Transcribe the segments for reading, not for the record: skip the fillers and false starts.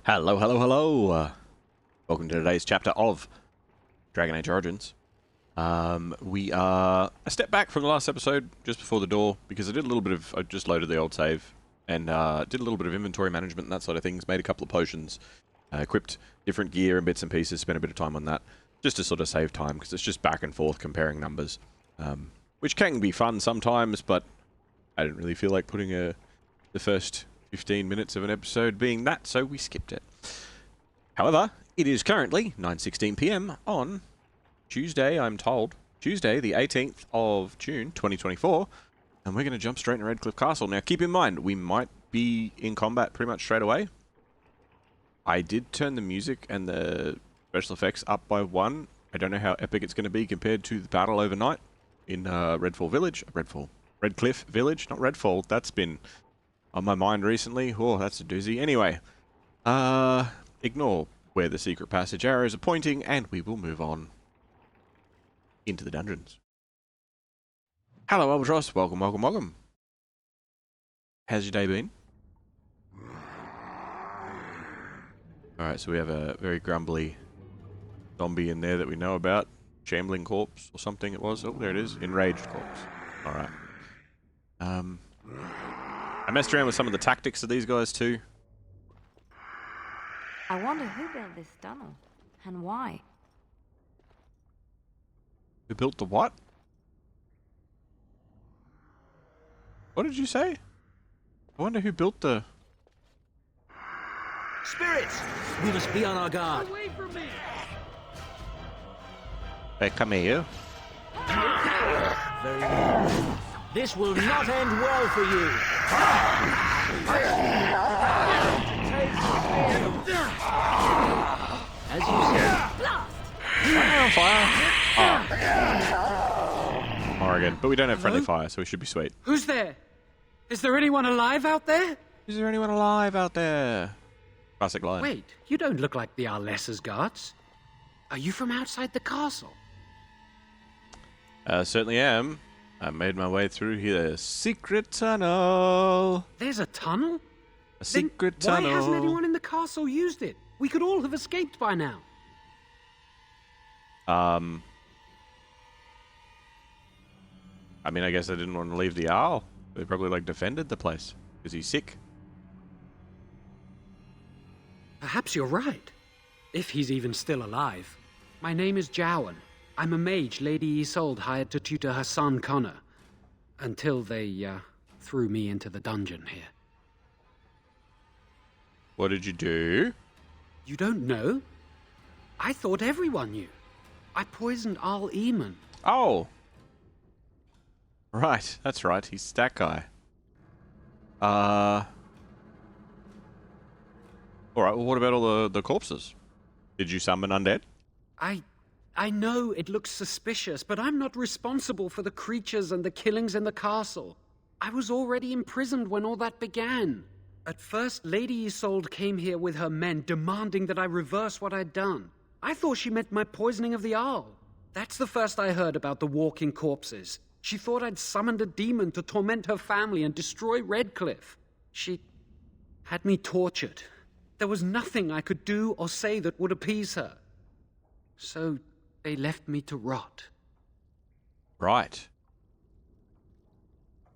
Hello, hello, hello. Welcome to today's chapter of Dragon Age Origins. We are a step back from the last episode, just before the door, because I just loaded the old save, and did a little bit of inventory management and that sort of things, made a couple of potions, equipped different gear and bits and pieces, spent a bit of time on that, just to sort of save time, because it's just back and forth comparing numbers, which can be fun sometimes, but I didn't really feel like putting the first 15 minutes of an episode being that, so we skipped it. However, it is currently 9:16 PM on Tuesday, I'm told. Tuesday, the 18th of June, 2024, and we're going to jump straight into Redcliffe Castle. Now, keep in mind, we might be in combat pretty much straight away. I did turn the music and the special effects up by 1. I don't know how epic it's going to be compared to the battle overnight in Redcliffe Village, not Redfall. That's been on my mind recently. Oh, that's a doozy. Anyway, ignore where the secret passage arrows are pointing, and we will move on into the dungeons. Hello, Albatross. Welcome, welcome, welcome. How's your day been? Alright, so we have a very grumbly zombie in there that we know about. Shambling corpse or something it was. Oh, there it is. Enraged corpse. Alright. I messed around with some of the tactics of these guys too. I wonder who built this tunnel, and why. Who built the what? What did you say? I wonder who built the... Spirits! We must be on our guard. Away from me! Hey, come here. Very well. This will not end well for you. As you said. On fire. Oh. Oregon. But we don't have friendly fire, so we should be sweet. Who's there? Is there anyone alive out there? Is there anyone alive out there? Classic line. Wait, you don't look like the Arlessa's guards. Are you from outside the castle? Certainly am. I made my way through here. Secret tunnel. There's a tunnel? A secret tunnel. Why hasn't anyone in the castle used it? We could all have escaped by now. I mean, I guess I didn't want to leave the owl. They probably, defended the place. Because he's sick. Perhaps you're right. If he's even still alive. My name is Jowan. I'm a mage Lady Isolde hired to tutor her son Connor. Until they, threw me into the dungeon here. What did you do? You don't know? I thought everyone knew. I poisoned Arl Eamon. Oh! Right, that's right. He's that guy. Alright, well, what about all the corpses? Did you summon undead? I know it looks suspicious, but I'm not responsible for the creatures and the killings in the castle. I was already imprisoned when all that began. At first, Lady Isolde came here with her men, demanding that I reverse what I'd done. I thought she meant my poisoning of the owl. That's the first I heard about the walking corpses. She thought I'd summoned a demon to torment her family and destroy Redcliffe. She had me tortured. There was nothing I could do or say that would appease her. So they left me to rot. Right.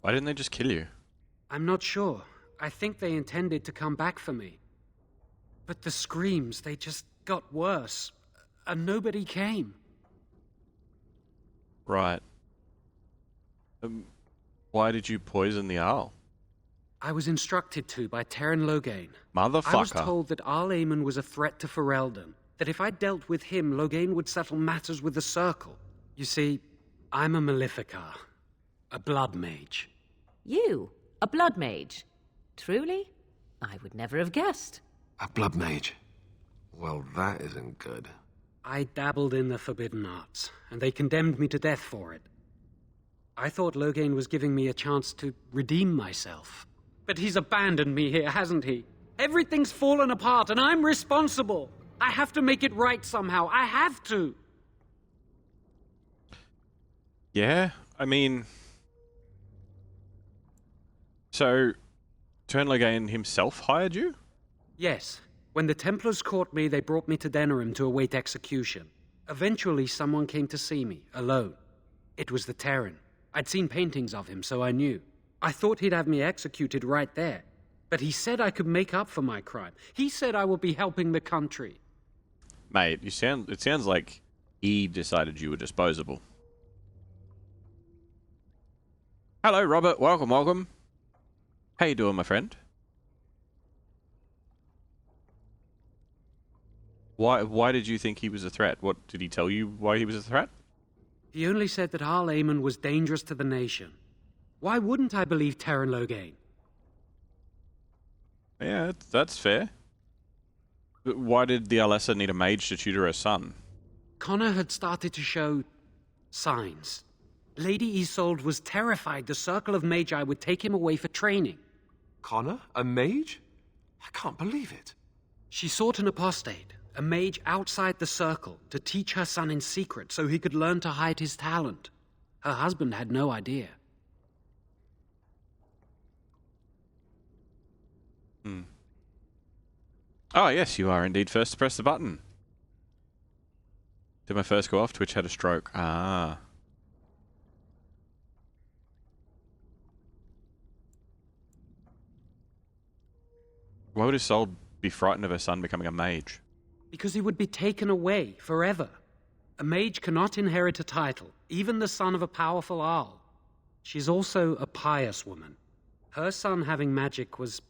Why didn't they just kill you? I'm not sure. I think they intended to come back for me. But the screams, they just got worse. And nobody came. Right. Why did you poison the owl? I was instructed to by Terran Loghain. Motherfucker. I was told that Arl Eamon was a threat to Ferelden. That if I dealt with him, Loghain would settle matters with the Circle. You see, I'm a Maleficar. A blood mage. You? A blood mage? Truly? I would never have guessed. A blood mage? Well, that isn't good. I dabbled in the forbidden arts, and they condemned me to death for it. I thought Loghain was giving me a chance to redeem myself. But he's abandoned me here, hasn't he? Everything's fallen apart, and I'm responsible. I have to make it right somehow. I have to. Yeah, I mean... So, Loghain himself hired you? Yes, When the Templars caught me, they brought me to Denerim to await execution. Eventually, someone came to see me, alone. It was the Terran. I'd seen paintings of him, so I knew. I thought he'd have me executed right there. But he said I could make up for my crime. He said I would be helping the country. Mate, it sounds like he decided you were disposable. Hello, Robert. Welcome, welcome. How you doing, my friend? Why did you think he was a threat? What did he tell you why he was a threat? He only said that Arl Aemon was dangerous to the nation. Why wouldn't I believe Terran Loghain? Yeah, that's fair. But why did the Alessa need a mage to tutor her son? Connor had started to show signs. Lady Isolde was terrified the circle of Magi would take him away for training. Connor? A mage? I can't believe it. She sought an apostate, a mage outside the circle, to teach her son in secret so he could learn to hide his talent. Her husband had no idea. Oh, yes, you are indeed first to press the button. Did my first go off? Twitch had a stroke. Ah. Why would Isolde be frightened of her son becoming a mage? Because he would be taken away forever. A mage cannot inherit a title, even the son of a powerful Arl. She's also a pious woman. Her son having magic was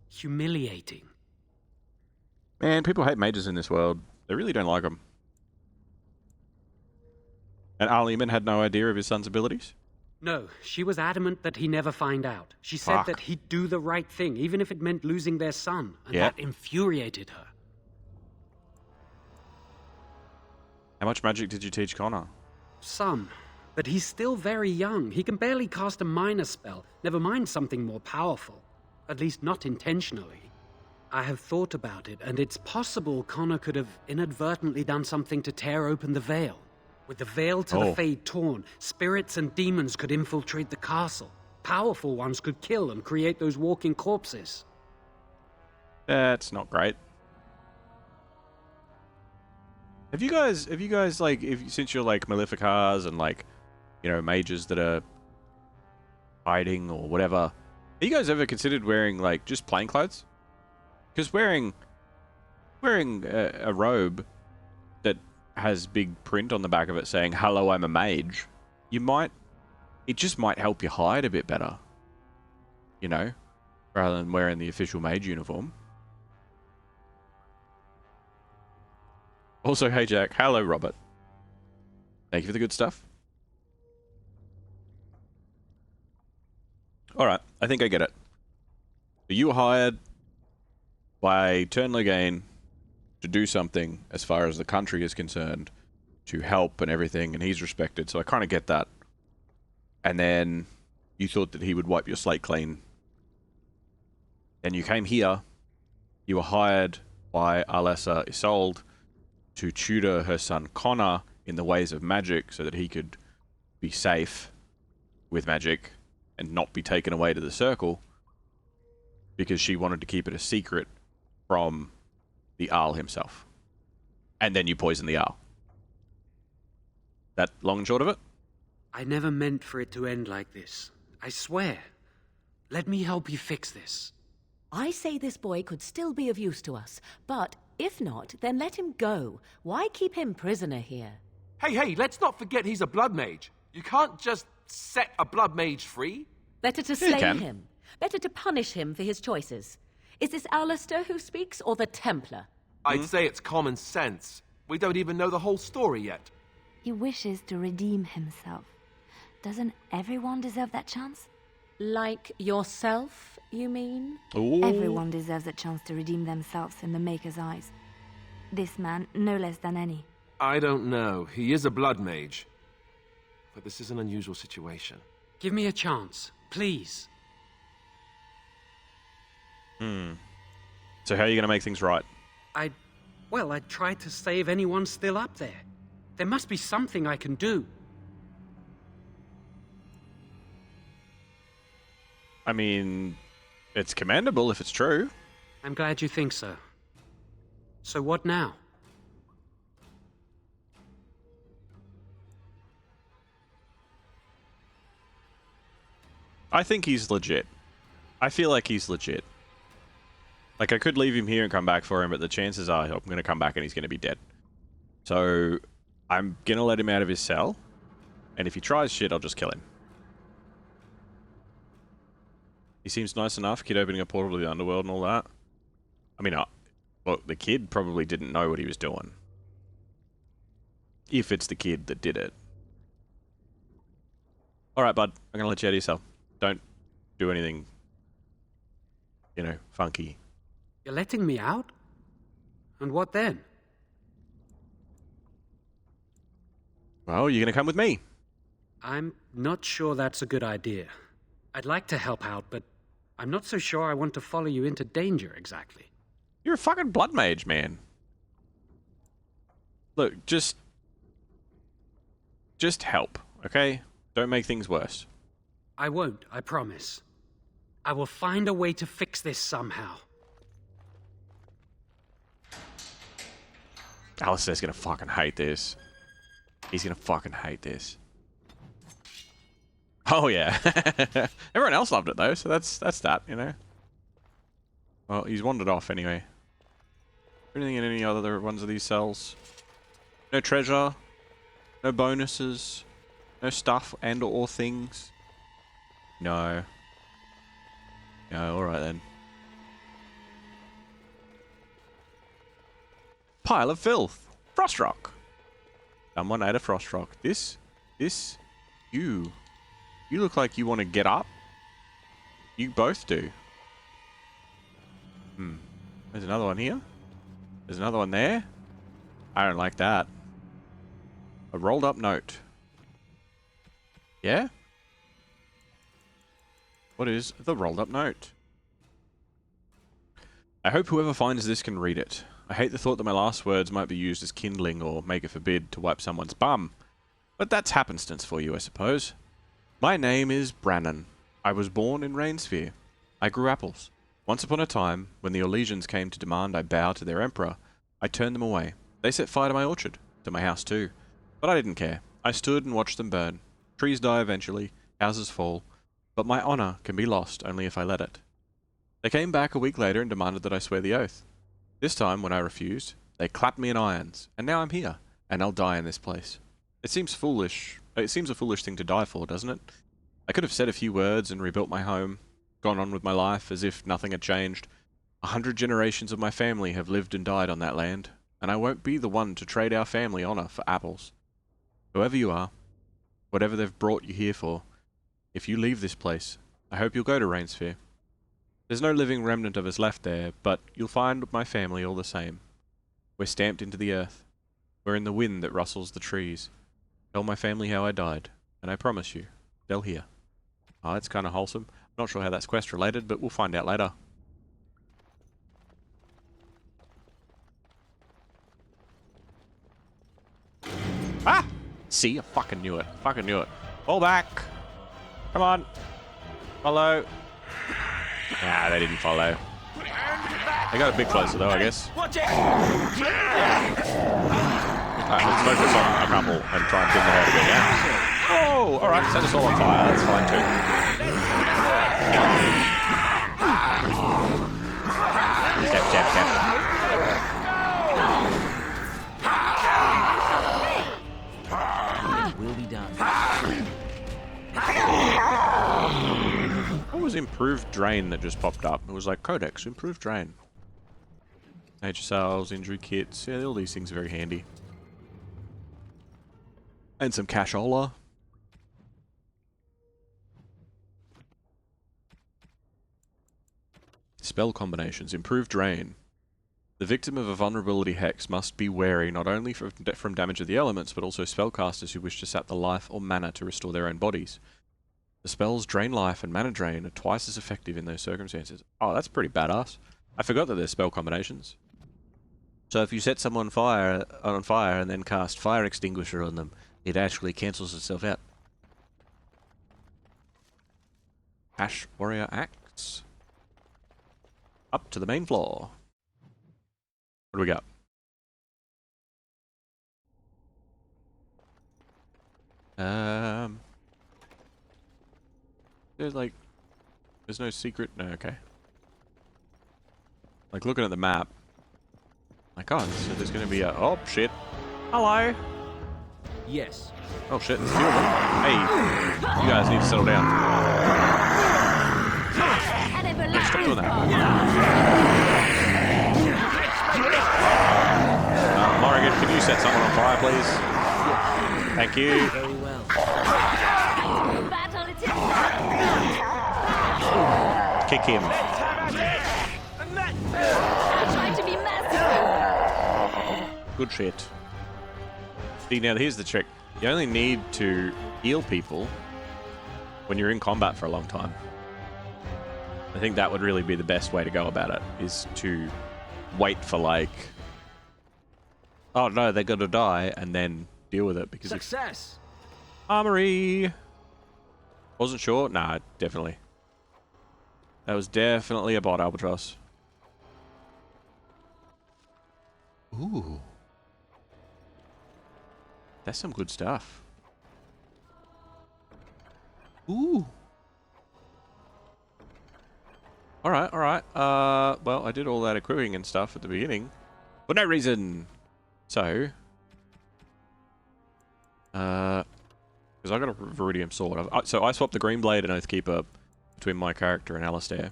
humiliating. Man, people hate mages in this world. They really don't like them. And Arl Aemon had no idea of his son's abilities? No, she was adamant that he never find out. She said Fuck. that he'd do the right thing, even if it meant losing their son, and Yeah. that infuriated her. How much magic did you teach Connor? Some. But he's still very young. He can barely cast a minor spell, never mind something more powerful. At least not intentionally. I have thought about it, and it's possible Connor could have inadvertently done something to tear open the veil. With the veil to the Fade torn, spirits and demons could infiltrate the castle. Powerful ones could kill and create those walking corpses. That's not great. Have you guys like, since you're like Maleficars and like, you know, mages that are hiding or whatever, have you guys ever considered wearing like just plain clothes? Because wearing a robe that has big print on the back of it saying "Hello, I'm a mage," it just might help you hide a bit better, you know, rather than wearing the official mage uniform. Also, hey Jack. Hello, Robert. Thank you for the good stuff. Alright, I think I get it. So you were hired by Turn Loghain to do something as far as the country is concerned, to help and everything, and he's respected, so I kind of get that. And then you thought that he would wipe your slate clean. Then you came here, you were hired by Alessa Isolde to tutor her son Connor in the ways of magic so that he could be safe with magic and not be taken away to the circle, because she wanted to keep it a secret from the Arl himself. And then you poison the Arl. That long and short of it? I never meant for it to end like this. I swear. Let me help you fix this. I say this boy could still be of use to us, but if not, then let him go. Why keep him prisoner here? Hey, let's not forget he's a blood mage. You can't just set a blood mage free. Better to you slay can. him. Better to punish him for his choices. Is this Alistair who speaks, or the Templar? I'd say it's common sense. We don't even know the whole story yet. He wishes to redeem himself. Doesn't everyone deserve that chance? Like yourself, you mean? Ooh. Everyone deserves a chance to redeem themselves in the Maker's eyes. This man, no less than any. I don't know. He is a blood mage. But this is an unusual situation. Give me a chance, please. So how are you going to make things right? I tried to save anyone still up there. There must be something I can do. I mean, it's commendable if it's true. I'm glad you think so. So what now? I think he's legit. I feel like he's legit. Like, I could leave him here and come back for him, but the chances are I'm going to come back and he's going to be dead. So, I'm going to let him out of his cell. And if he tries shit, I'll just kill him. He seems nice enough, kid opening a portal to the underworld and all that. I mean, look, the kid probably didn't know what he was doing. If it's the kid that did it. Alright, bud. I'm going to let you out of your cell. Don't do anything, you know, funky. You're letting me out? And what then? Well, you're going to come with me. I'm not sure that's a good idea. I'd like to help out, but I'm not so sure I want to follow you into danger exactly. You're a fucking blood mage, man. Look, just help, okay? Don't make things worse. I won't, I promise. I will find a way to fix this somehow. Alistair's gonna fucking hate this. He's gonna fucking hate this. Oh yeah. Everyone else loved it though, so that's that, you know. Well, he's wandered off anyway. Anything in any other ones of these cells? No treasure, no bonuses, no stuff and or things. No. No, alright then. Pile of filth. Frost rock. Someone ate a frost rock. This, you look like you want to get up. You both do. There's another one here. There's another one there. I don't like that. A rolled up note. Yeah? What is the rolled up note? I hope whoever finds this can read it. I hate the thought that my last words might be used as kindling or make a forbid to wipe someone's bum. But that's happenstance for you, I suppose. My name is Brannon. I was born in Rainsphere. I grew apples. Once upon a time, when the Orlesians came to demand I bow to their emperor, I turned them away. They set fire to my orchard, to my house too. But I didn't care. I stood and watched them burn. Trees die eventually, houses fall, but my honor can be lost only if I let it. They came back a week later and demanded that I swear the oath. This time, when I refused, they clapped me in irons, and now I'm here, and I'll die in this place. It seems foolish. It seems a foolish thing to die for, doesn't it? I could have said a few words and rebuilt my home, gone on with my life as if nothing had changed. 100 generations of my family have lived and died on that land, and I won't be the one to trade our family honor for apples. Whoever you are, whatever they've brought you here for, if you leave this place, I hope you'll go to Rainsphere. There's no living remnant of us left there, but you'll find my family all the same. We're stamped into the earth. We're in the wind that rustles the trees. Tell my family how I died, and I promise you, they'll hear. Oh, that's kind of wholesome. I'm not sure how that's quest related, but we'll find out later. Ah! See, I fucking knew it. Fucking knew it. Fall back! Come on! Follow! Nah, they didn't follow. They got a bit closer though, I guess. Watch it! Alright, let's focus on a couple and try and pin the head a bit, yeah? Oh! Alright, set us all on fire. That's fine too. Step, step, step. It will be done. What was improved drain that just popped up? It was like Codex, improved drain. Nature cells, injury kits, yeah, all these things are very handy. And some cashola. Spell combinations, improved drain. The victim of a vulnerability hex must be wary not only from damage of the elements, but also spellcasters who wish to sap the life or mana to restore their own bodies. The spells Drain Life and Mana Drain are twice as effective in those circumstances. Oh, that's pretty badass. I forgot that there's spell combinations. So if you set someone on fire and then cast Fire Extinguisher on them, it actually cancels itself out. Ash Warrior Axe. Up to the main floor. What do we got? There's like, there's no secret. No, okay. Like looking at the map. Like, oh, so there's gonna be a. Oh shit. Hello. Yes. Oh shit, there's two of them. Hey, you guys need to settle down. Hey, stop doing that. Morrigan, can you set someone on fire, please? Thank you. Very well. Kick him. Trying to be merciful. Good shit. See, now here's the trick. You only need to heal people when you're in combat for a long time. I think that would really be the best way to go about it, is to wait for like, oh no, they're gonna die, and then deal with it, because Success. armory. Wasn't sure? Nah, definitely. That was definitely a bot albatross. Ooh. That's some good stuff. Ooh. Alright, alright. Well, I did all that equipping and stuff at the beginning. For no reason. So. Because I got a Viridium sword. So I swapped the Green Blade and Oathkeeper between my character and Alistair.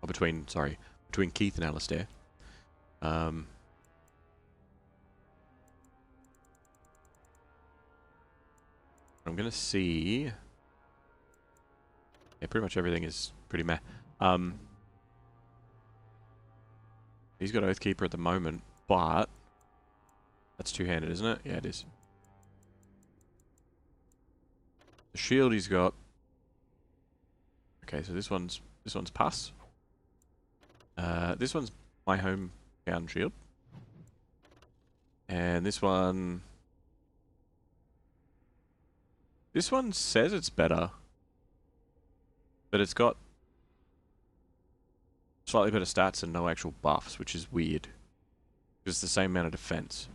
Or between Keith and Alistair. I'm gonna see. Yeah, pretty much everything is pretty meh. He's got Oathkeeper at the moment, but that's two-handed, isn't it? Yeah, it is. The shield he's got. Okay, so this one's pass. This one's my hometown shield, and this one. This one says it's better, but it's got slightly better stats and no actual buffs, which is weird. It's the same amount of defense.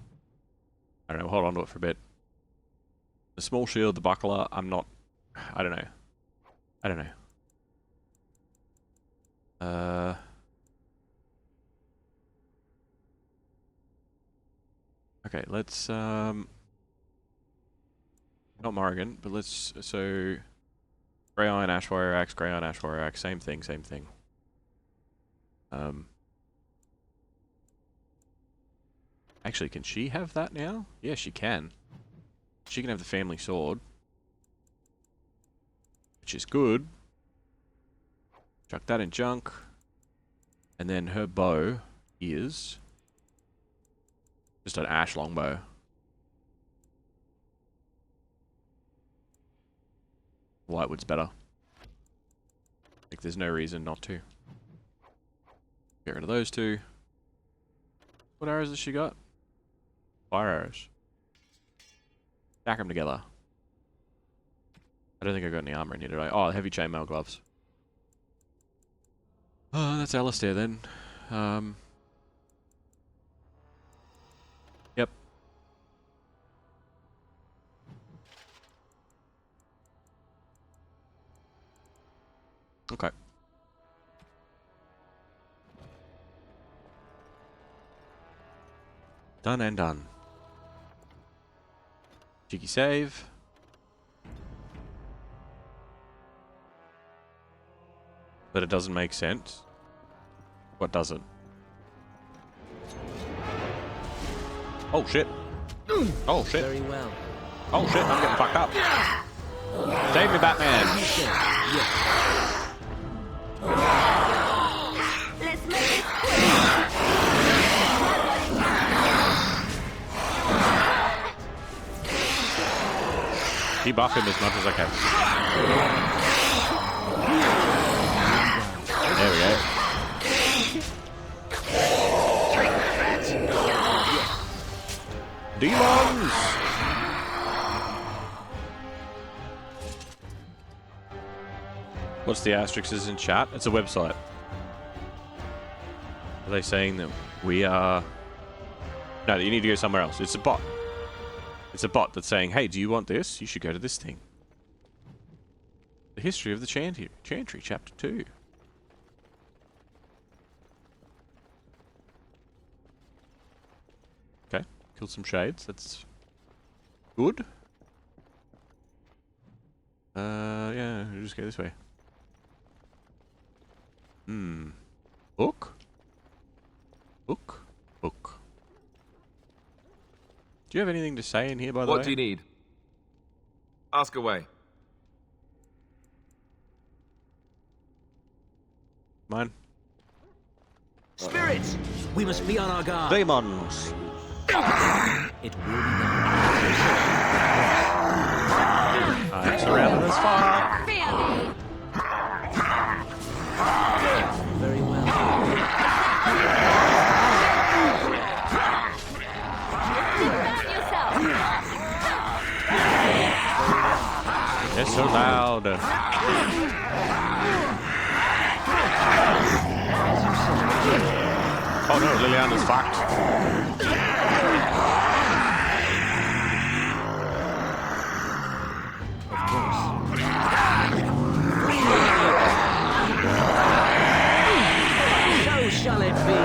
I don't know, hold on to it for a bit. The small shield, the buckler, I don't know. Okay, let's, not Morrigan, but let's, so, Grey Iron, Ash Warrior Axe, Grey Iron, Ash Warrior Axe, same thing. Actually, can she have that now? Yeah, she can. She can have the family sword, which is good. Chuck that in junk. And then her bow is just an ash longbow. Whitewood's better. Like, there's no reason not to. Get rid of those two. What arrows has she got? Fire arrows. Stack them together. I don't think I got any armor in here, did I? Oh, heavy chainmail gloves. Oh, that's Alistair then. Yep. Okay. Done and done. Cheeky save. But it doesn't make sense. What doesn't? Oh shit. Oh shit. Very well. Oh shit, I'm getting fucked up. Save me, Batman. Let's make it quick. Debuff him as much as I can. There we go. Demons! What's the asterisks in chat? It's a website. Are they saying that we are... No, you need to go somewhere else. It's a bot. It's a bot that's saying, hey, do you want this? You should go to this thing. The History of the Chantry, Chapter 2. Okay, killed some shades. That's good. Yeah, we'll just go this way. Book? Book? Book. Do you have anything to say in here, by the way? What do you need? Ask away. Mine? Spirits! We must be on our guard. Demons! It will be done. I'm surrounded as fuck. Very well. It's so loud. Oh no, Liliana's fucked. So shall it be.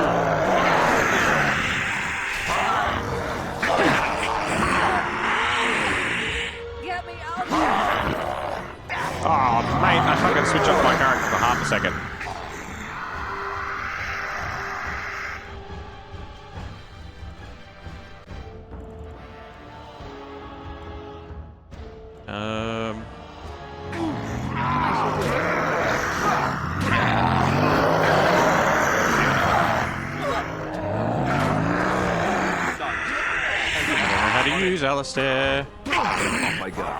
Get me out! Oh, mate, I fucking switched off my character for half a second. Alistair. Oh my god.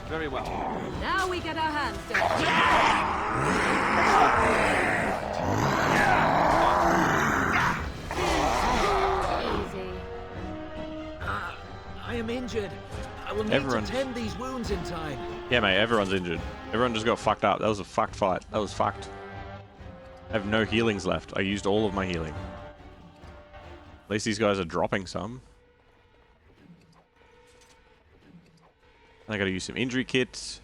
Very well. Now we get our hands dirty. Easy. I am injured. I will need to tend these wounds in time. Yeah, mate, everyone's injured. Everyone just got fucked up. That was a fucked fight. That was fucked. I have no healings left. I used all of my healing. At least these guys are dropping some. I gotta use some injury kits.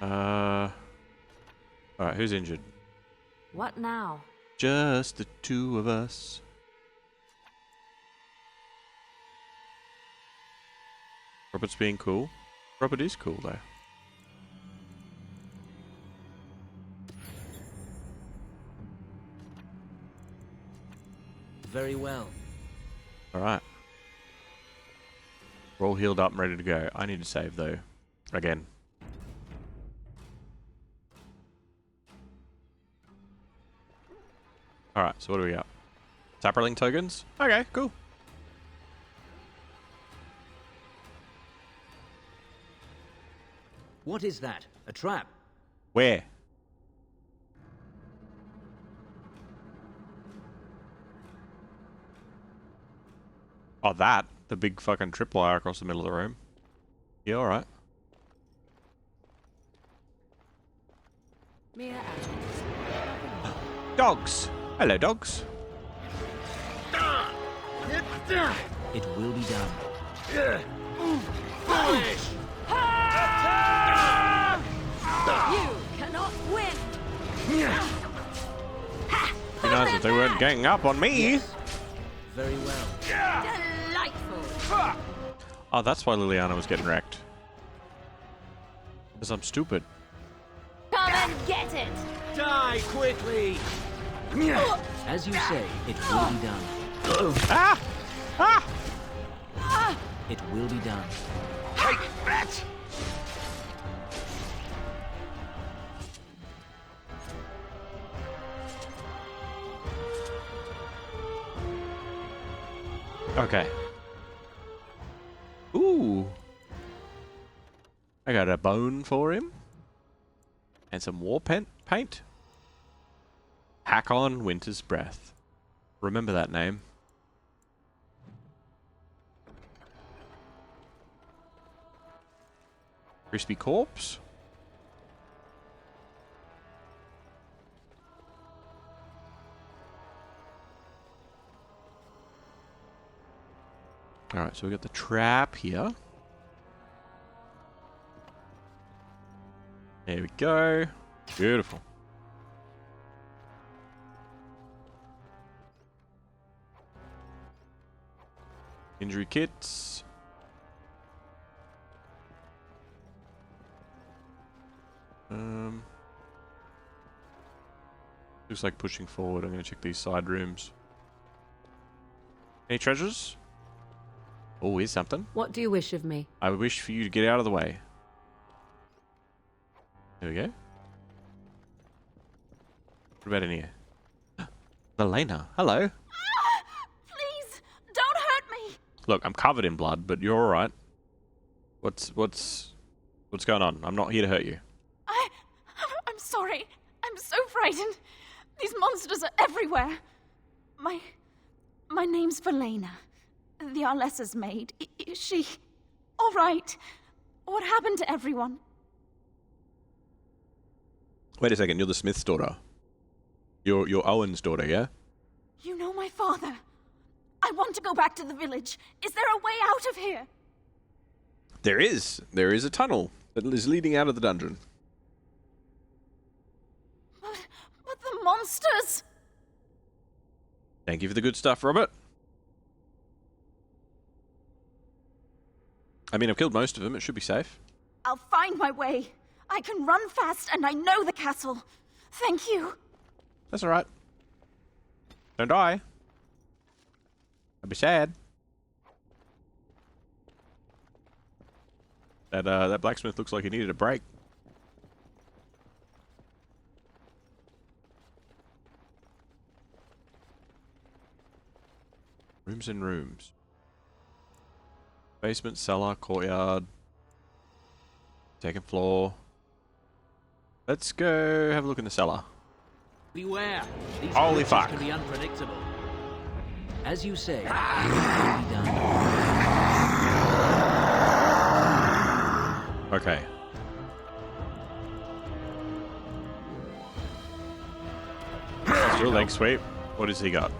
Alright, who's injured? What now? Just the two of us. Robert's being cool. Robert is cool, though. Very well. Alright. We're all healed up and ready to go. I need to save, though. Again. Alright, so what do we got? Sapperling tokens? Okay, cool. What is that? A trap? Where? Oh, that. The big fucking tripwire across the middle of the room. Yeah, alright. Dogs! Hello, dogs. It will be done. You cannot win! Be nice if they weren't ganging up on me. Very well. Delightful! Oh, that's why Liliana was getting wrecked. Because I'm stupid. Come and get it! Die quickly! As you say, it will be done. Ah! Ah! It will be done. Take that! Okay. Ooh. I got a bone for him. And some war paint. Hakon Winter's Breath. Remember that name. Crispy Corpse. Alright, so we got the trap here. There we go. Beautiful. Injury kits. Looks like pushing forward. I'm going to check these side rooms. Any treasures? Oh, here's something. What do you wish of me? I wish for you to get out of the way. There we go. What about in here? Elena, hello. Please, don't hurt me. Look, I'm covered in blood, but you're all right. What's going on? I'm not here to hurt you. I'm sorry. I'm so frightened. These monsters are everywhere. My name's Verlena. The Arlessa's maid. Is she all right? What happened to everyone? Wait a second, you're the Smith's daughter. You're Owen's daughter, yeah? You know my father. I want to go back to the village. Is there a way out of here? There is. There is a tunnel that is leading out of the dungeon. But the monsters! Thank you for the good stuff, Robert. I mean, I've killed most of them. It should be safe. I'll find my way. I can run fast and I know the castle. Thank you. That's all right. Don't die. I'd be sad. That blacksmith looks like he needed a break. Rooms and rooms. Basement, cellar, courtyard. Second floor. Let's go have a look in the cellar. Beware. These Holy creatures fuck. can be unpredictable. As you say, it can be done. Okay. Still leg sweep. What has he got?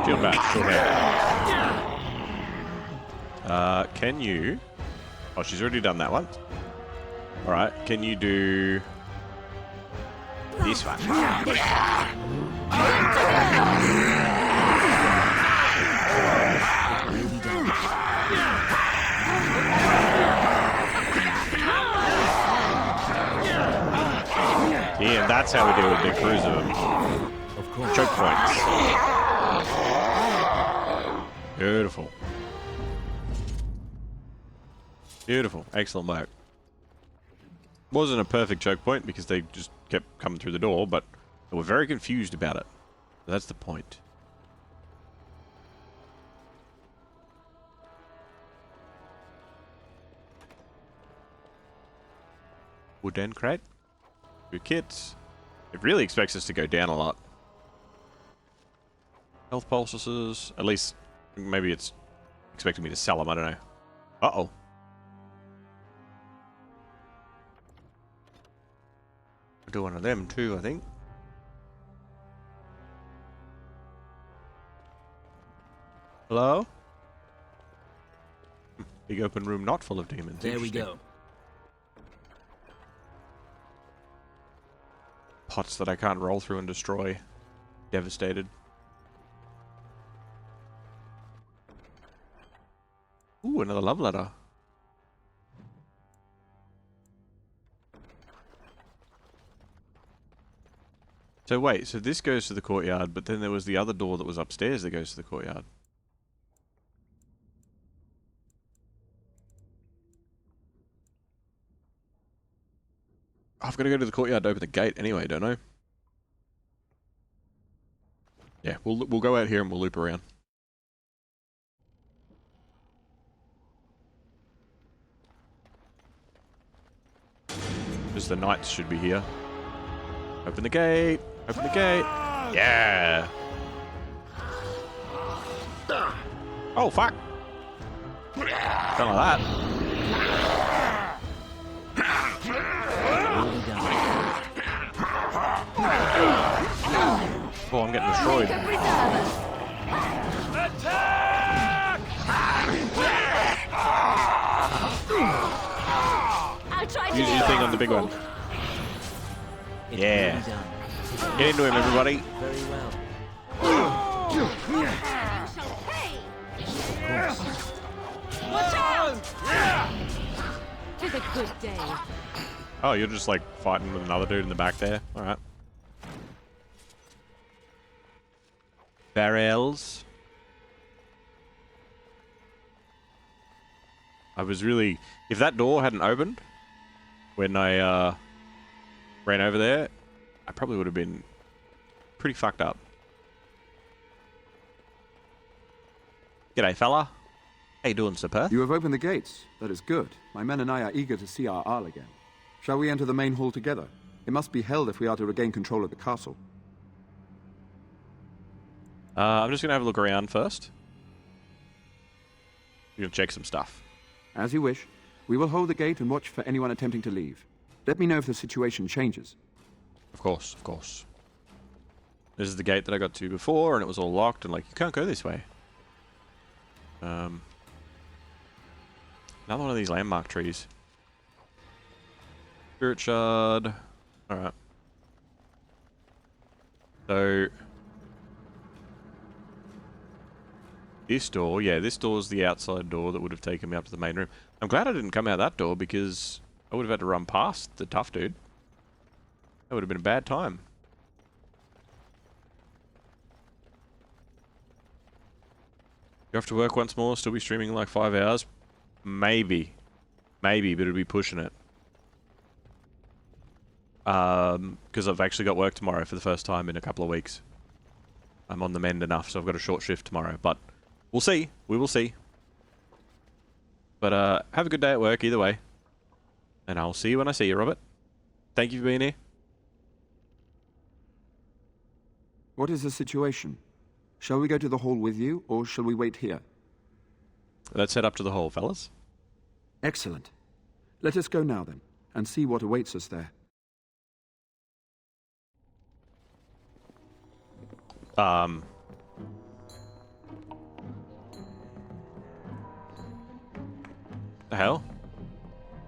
Shield bash, short hand. Can you... Oh, she's already done that one. Alright, can you do... this one? Yeah, that's how we deal with big cruiser. Of course. Choke points. Beautiful. Beautiful. Excellent work. Wasn't a perfect choke point because they just kept coming through the door, but they were very confused about it. That's the point. Wooden crate. Good kits. It really expects us to go down a lot. Health pulses. At least, maybe it's expecting me to sell them. I don't know. Uh-oh. I'll do one of them too, I think. Hello? Big open room not full of demons. There we Interesting. go. Pots that I can't roll through and destroy. Devastated. Ooh, another love letter. So wait, so this goes to the courtyard, but then there was the other door that was upstairs that goes to the courtyard. I've got to go to the courtyard to open the gate anyway, don't I? Yeah, we'll go out here and we'll loop around. Because the knights should be here. Open the gate! Open the gate! Yeah! Oh, fuck! Don't like that. Really done. Oh, I'm getting destroyed. Attack! I'll try to Use your thing on the big one. It Yeah. will be done. Get into him, everybody. Very well. You shall pay. Of course. Watch out! 'Tis a good day. Oh, you're just like fighting with another dude in the back there. All right. Barrels. I was really... If that door hadn't opened when I ran over there, I probably would have been pretty fucked up. G'day, fella. How you doing, Sir? You have opened the gates. That is good. My men and I are eager to see our Arl again. Shall we enter the main hall together? It must be held if we are to regain control of the castle. I'm just going to have a look around first. We're going to check some stuff. As you wish. We will hold the gate and watch for anyone attempting to leave. Let me know if the situation changes. Of course, of course. This is the gate that I got to before, and it was all locked, and like, you can't go this way. Another one of these landmark trees. Spirit shard. Alright. So... This door, yeah, this door is the outside door that would have taken me up to the main room. I'm glad I didn't come out that door because I would have had to run past the tough dude. That would have been a bad time. You have to work once more, still be streaming in like 5 hours? Maybe. Maybe, but it'll be pushing it. Because I've actually got work tomorrow for the first time in a couple of weeks. I'm on the mend enough, so I've got a short shift tomorrow, but... We'll see. We will see. But, have a good day at work either way. And I'll see you when I see you, Robert. Thank you for being here. What is the situation? Shall we go to the hall with you, or shall we wait here? Let's head up to the hall, fellas. Excellent. Let us go now, then, and see what awaits us there. The hell?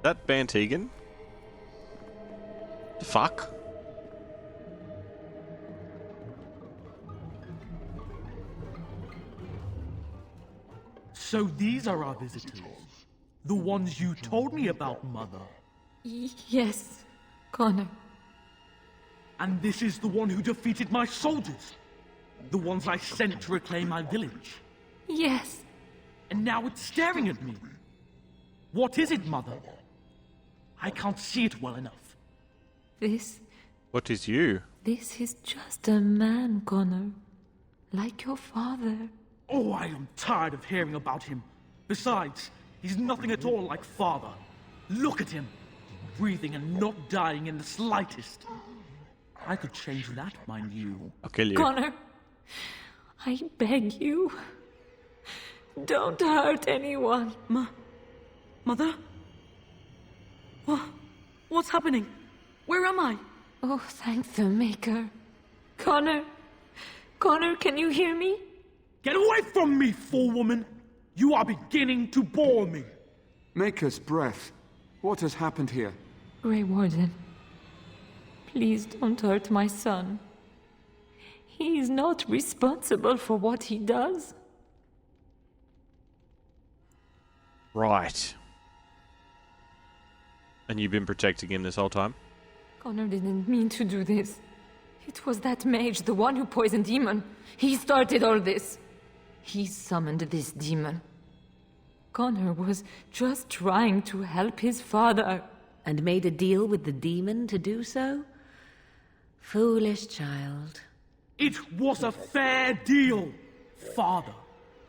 That Bantegan? The fuck? So these are our visitors. The ones you told me about, Mother. Yes, Connor. And this is the one who defeated my soldiers. The ones I sent to reclaim my village. Yes. And now it's staring at me. What is it, Mother? I can't see it well enough. What is you? This is just a man, Connor. Like your father. Oh, I am tired of hearing about him. Besides, he's nothing at all like Father. Look at him. Breathing and not dying in the slightest. I could change that, mind you. I'll kill you. Connor, I beg you. Don't hurt anyone. Mother? What's happening? Where am I? Oh, thank the Maker. Connor, can you hear me? Get away from me, fool woman! You are beginning to bore me. Maker's breath. What has happened here? Grey Warden, please don't hurt my son. He is not responsible for what he does. Right. And you've been protecting him this whole time? Connor didn't mean to do this. It was that mage, the one who poisoned Demon. He started all this. He summoned this demon. Connor was just trying to help his father. And made a deal with the demon to do so? Foolish child. It was a fair deal. Father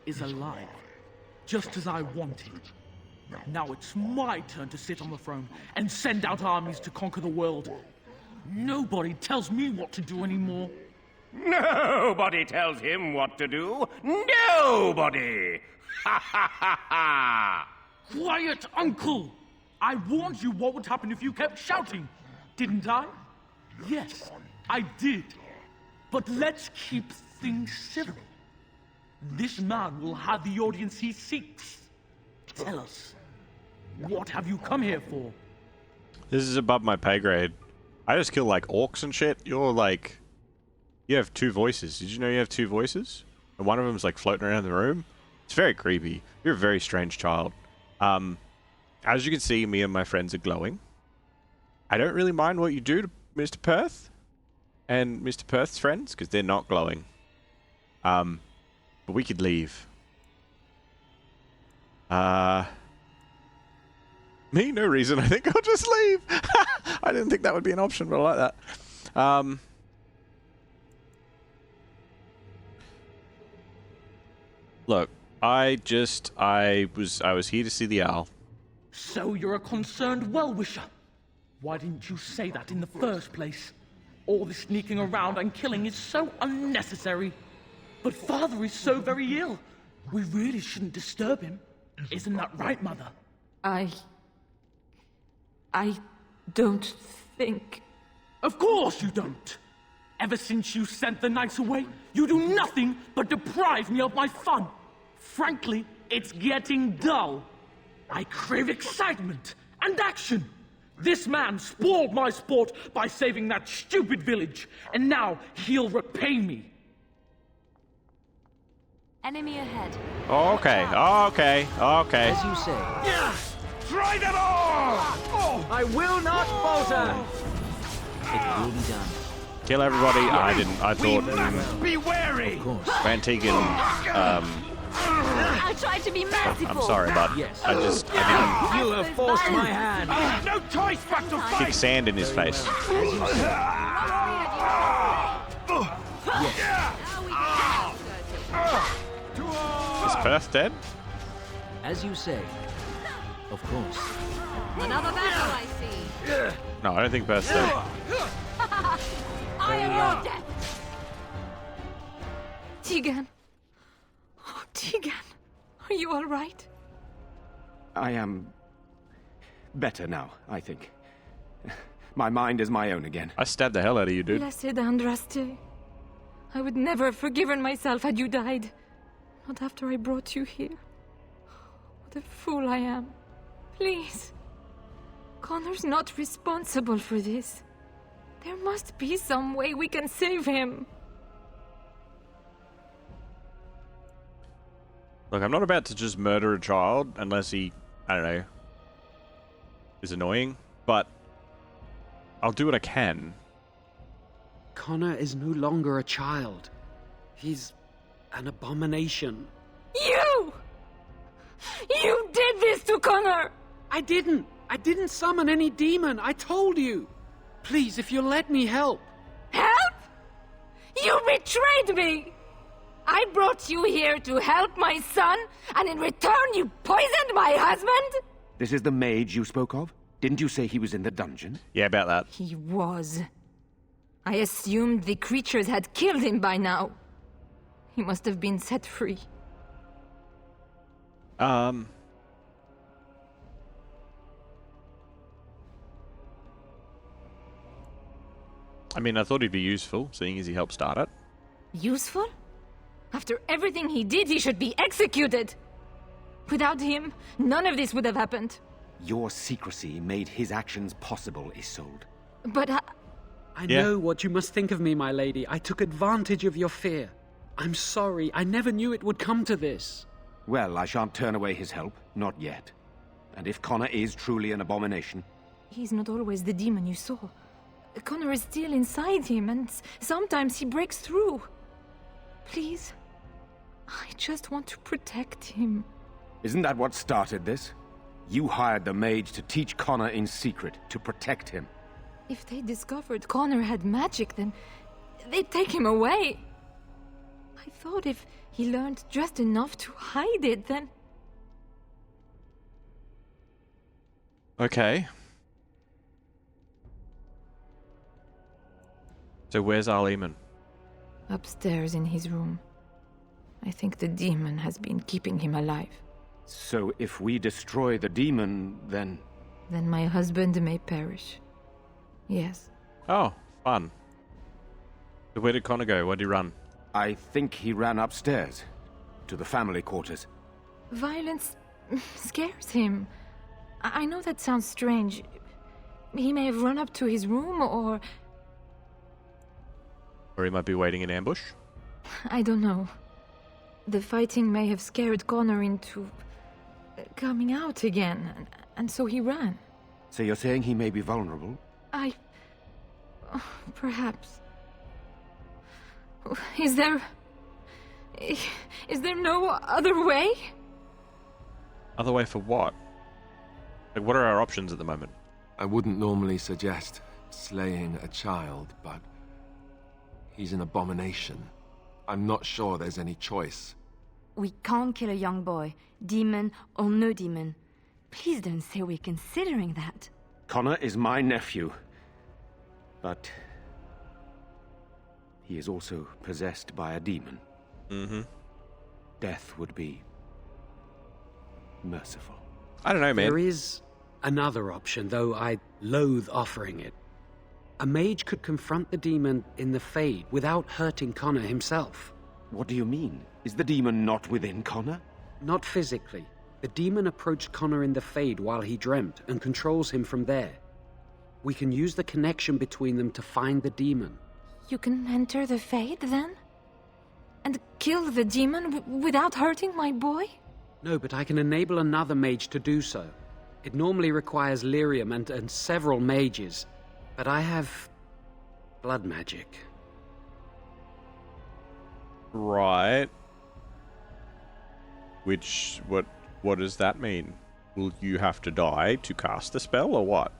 is alive, just as I wanted. Now it's my turn to sit on the throne and send out armies to conquer the world. Nobody tells me what to do anymore. Nobody tells him what to do. Nobody! Ha ha ha ha! Quiet, Uncle! I warned you what would happen if you kept shouting, didn't I? Yes, I did. But let's keep things civil. This man will have the audience he seeks. Tell us, what have you come here for? This is above my pay grade. I just kill like orcs and shit. You're like... You have 2 voices. Did you know you have 2 voices? And one of them's like floating around the room. It's very creepy. You're a very strange child. As you can see, me and my friends are glowing. I don't really mind what you do to Mr. Perth and Mr. Perth's friends, because they're not glowing. But we could leave. Me? No reason. I think I'll just leave. I didn't think that would be an option, but I like that. Look, I was here to see the owl. So you're a concerned well-wisher. Why didn't you say that in the first place? All this sneaking around and killing is so unnecessary. But Father is so very ill. We really shouldn't disturb him. Isn't that right, Mother? I don't think... Of course you don't! Ever since you sent the knights away, you do nothing but deprive me of my fun. Frankly, it's getting dull. I crave excitement and action. This man spoiled my sport by saving that stupid village, and now he'll repay me. Enemy ahead. Okay. As you say. Try them all! I will not falter! It will be done. Kill everybody. I didn't. I thought Be wary! Rantigan. I tried to be merciful. I'm sorry, bud. Yes. I didn't You have forced my hand. No choice but to fight! kick sand in his face. Is Perth dead? As you say. Of course. Another battle, I see. No, I don't think Perth's dead. I am your death. Tegan. Oh, Tegan. Are you all right? I am better now, I think. My mind is my own again. I stabbed the hell out of you, dude. Blessed Andraste. I would never have forgiven myself had you died. Not after I brought you here. What a fool I am. Please. Connor's not responsible for this. There must be some way we can save him. Look, I'm not about to just murder a child unless he, I don't know, is annoying, but I'll do what I can. Connor is no longer a child. He's an abomination. You! You did this to Connor! I didn't summon any demon. I told you. Please, if you'll let me help. Help? You betrayed me! I brought you here to help my son, and in return you poisoned my husband? This is the mage you spoke of? Didn't you say he was in the dungeon? Yeah, about that. He was. I assumed the creatures had killed him by now. He must have been set free. I mean, I thought he'd be useful, seeing as he helped start it. Useful? After everything he did, he should be executed! Without him, none of this would have happened. Your secrecy made his actions possible, Isolde. But I know what you must think of me, my lady. I took advantage of your fear. I'm sorry. I never knew it would come to this. Well, I shan't turn away his help. Not yet. And if Connor is truly an abomination... He's not always the demon you saw. Connor is still inside him, and sometimes he breaks through. Please, I just want to protect him. Isn't that what started this? You hired the mage to teach Connor in secret, to protect him. If they discovered Connor had magic, then they'd take him away. I thought if he learned just enough to hide it, then... Okay. So where's Archdemon? Upstairs in his room. I think the demon has been keeping him alive. So if we destroy the demon, then... Then my husband may perish. Yes. Oh, fun. Where did Connor go? Where did he run? I think he ran upstairs, to the family quarters. Violence scares him. I know that sounds strange. He may have run up to his room, or Or he might be waiting in ambush? I don't know. The fighting may have scared Connor into coming out again, and so he ran. So you're saying he may be vulnerable? Perhaps. Is there no other way? Other way for what? Like, what are our options at the moment? I wouldn't normally suggest slaying a child, but he's an abomination. I'm not sure there's any choice. We can't kill a young boy, demon or no demon. Please don't say we're considering that. Connor is my nephew. But he is also possessed by a demon. Mm-hmm. Death would be merciful. I don't know, man. There is another option, though I loathe offering it. A mage could confront the demon in the Fade without hurting Connor himself. What do you mean? Is the demon not within Connor? Not physically. The demon approached Connor in the Fade while he dreamt and controls him from there. We can use the connection between them to find the demon. You can enter the Fade, then? And kill the demon without hurting my boy? No, but I can enable another mage to do so. It normally requires lyrium and several mages, but I have blood magic. Right. Which, what does that mean? Will you have to die to cast the spell, or what?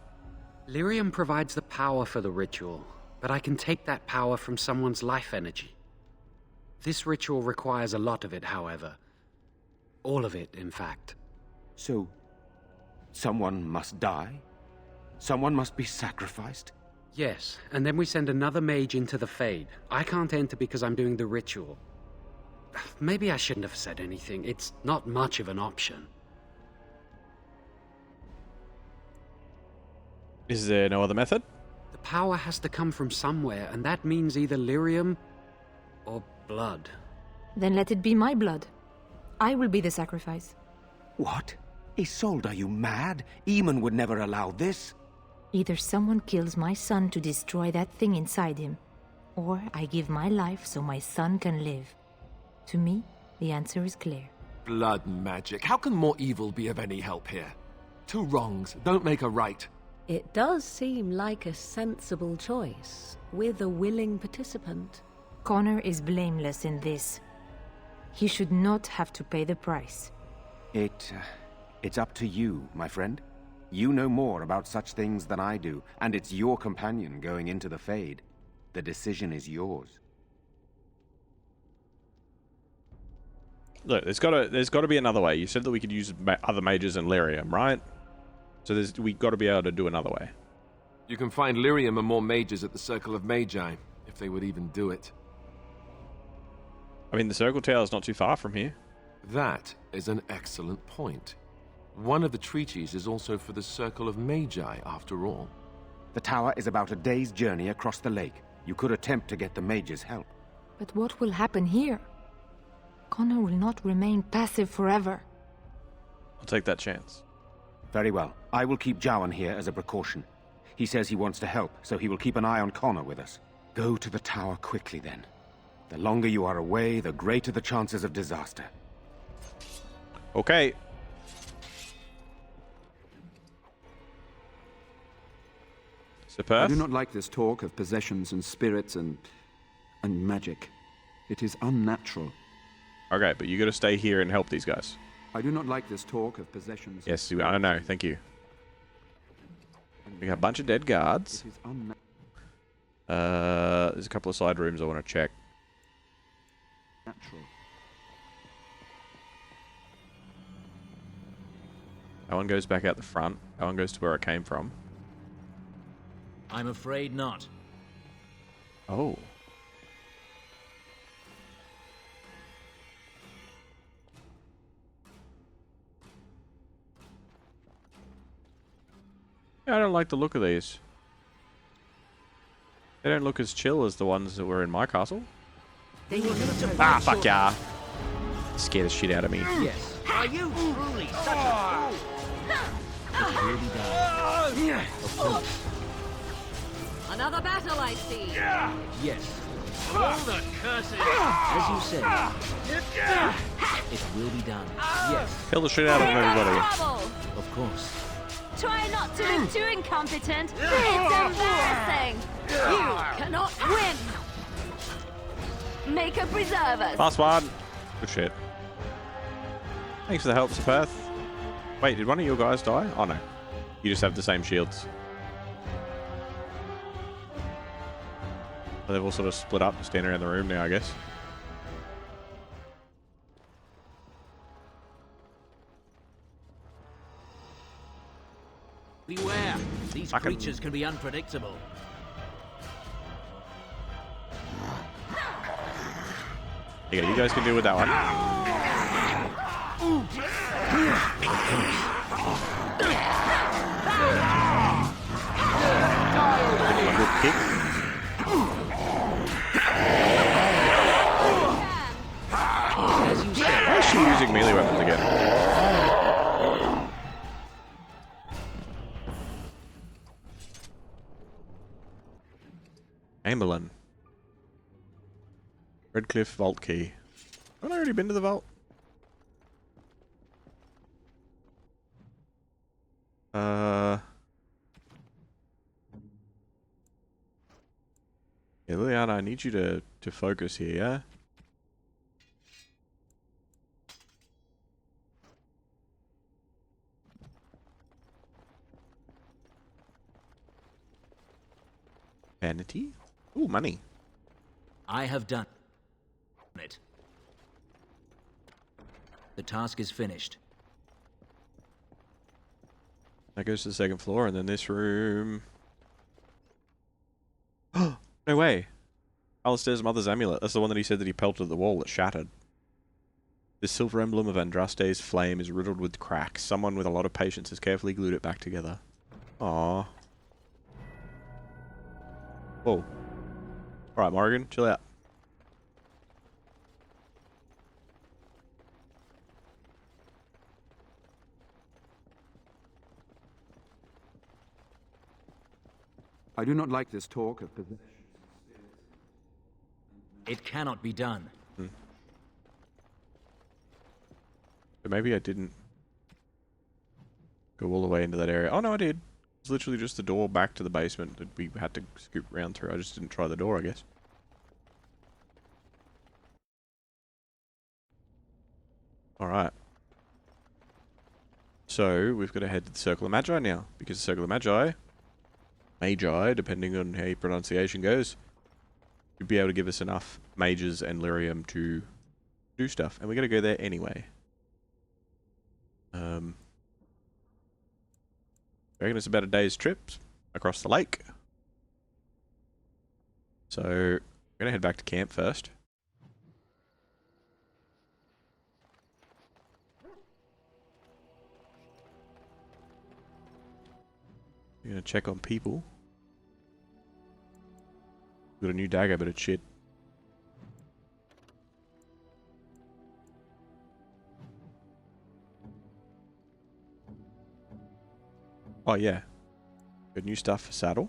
Lyrium provides the power for the ritual, but I can take that power from someone's life energy. This ritual requires a lot of it, however. All of it, in fact. So, someone must die? Someone must be sacrificed? Yes, and then we send another mage into the Fade. I can't enter because I'm doing the ritual. Maybe I shouldn't have said anything. It's not much of an option. Is there no other method? The power has to come from somewhere, and that means either lyrium or blood. Then let it be my blood. I will be the sacrifice. What? Isolde, are you mad? Eamon would never allow this. Either someone kills my son to destroy that thing inside him, or I give my life so my son can live. To me, the answer is clear. Blood magic. How can more evil be of any help here? Two wrongs don't make a right. It does seem like a sensible choice, with a willing participant. Connor is blameless in this. He should not have to pay the price. It's up to you, my friend. You know more about such things than I do, and it's your companion going into the Fade. The decision is yours. Look, there's got to be another way. You said that we could use other mages and lyrium, right? So we've got to be able to do another way. You can find lyrium and more mages at the Circle of Magi, if they would even do it. I mean, the Circle Tower is not too far from here. That is an excellent point. One of the treaties is also for the Circle of Magi, after all. The tower is about a day's journey across the lake. You could attempt to get the mages' help. But what will happen here? Connor will not remain passive forever. I'll take that chance. Very well. I will keep Jowan here as a precaution. He says he wants to help, so he will keep an eye on Connor with us. Go to the tower quickly, then. The longer you are away, the greater the chances of disaster. Okay. Sir Perth? I do not like this talk of possessions and spirits and magic. It is unnatural. Okay, but you got to stay here and help these guys. I do not like this talk of possessions. Yes, I know. Thank you. We got a bunch of dead guards. It is unnatural. There's a couple of side rooms I want to check. That one goes back out the front. That one goes to where it came from. I'm afraid not. Oh. Yeah, I don't like the look of these. They don't look as chill as the ones that were in my castle. They were going to Ah, fuck yeah. Scare the shit out of me. Yes. Are you truly such a fool? It's really done. Of course. Another battle, I see. Yes. All the curses! As you say, it will be done. Yes. Kill the shit out of them, everybody. Trouble! Of course. Try not to look too incompetent. It's embarrassing. You cannot win. Make a preserve us. Last one. Good shit. Thanks for the help, Sepeth. Wait, did one of your guys die? Oh no. You just have the same shields. They've all sort of split up and stand around the room now, I guess. Beware. These creatures can be unpredictable. Yeah, you guys can deal with that one. One good kick. As you said, Why is she using melee weapons again? Amberlin. Redcliffe vault key. Haven't I already been to the vault? Yeah, Liliana, I need you to focus here, yeah? Vanity? Ooh, money. I have done it. The task is finished. That goes to the second floor, and then this room. No way. Alistair's mother's amulet. That's the one that he said that he pelted at the wall that shattered. This silver emblem of Andraste's flame is riddled with cracks. Someone with a lot of patience has carefully glued it back together. Aww. Whoa. Alright, Morrigan, chill out. I do not like this talk of possession. It cannot be done. But maybe I didn't go all the way into that area. Oh no, I did. It's literally just the door back to the basement that we had to scoop round through. I just didn't try the door, I guess. Alright. So, we've got to head to the Circle of Magi now. Because the Circle of Magi, depending on how your pronunciation goes, you'd be able to give us enough mages and lyrium to do stuff. And we're going to go there anyway. I reckon it's about a day's trip across the lake. So, we're going to head back to camp first. We're going to check on people. Got a new dagger, but it's shit. Oh yeah. Got new stuff for saddle.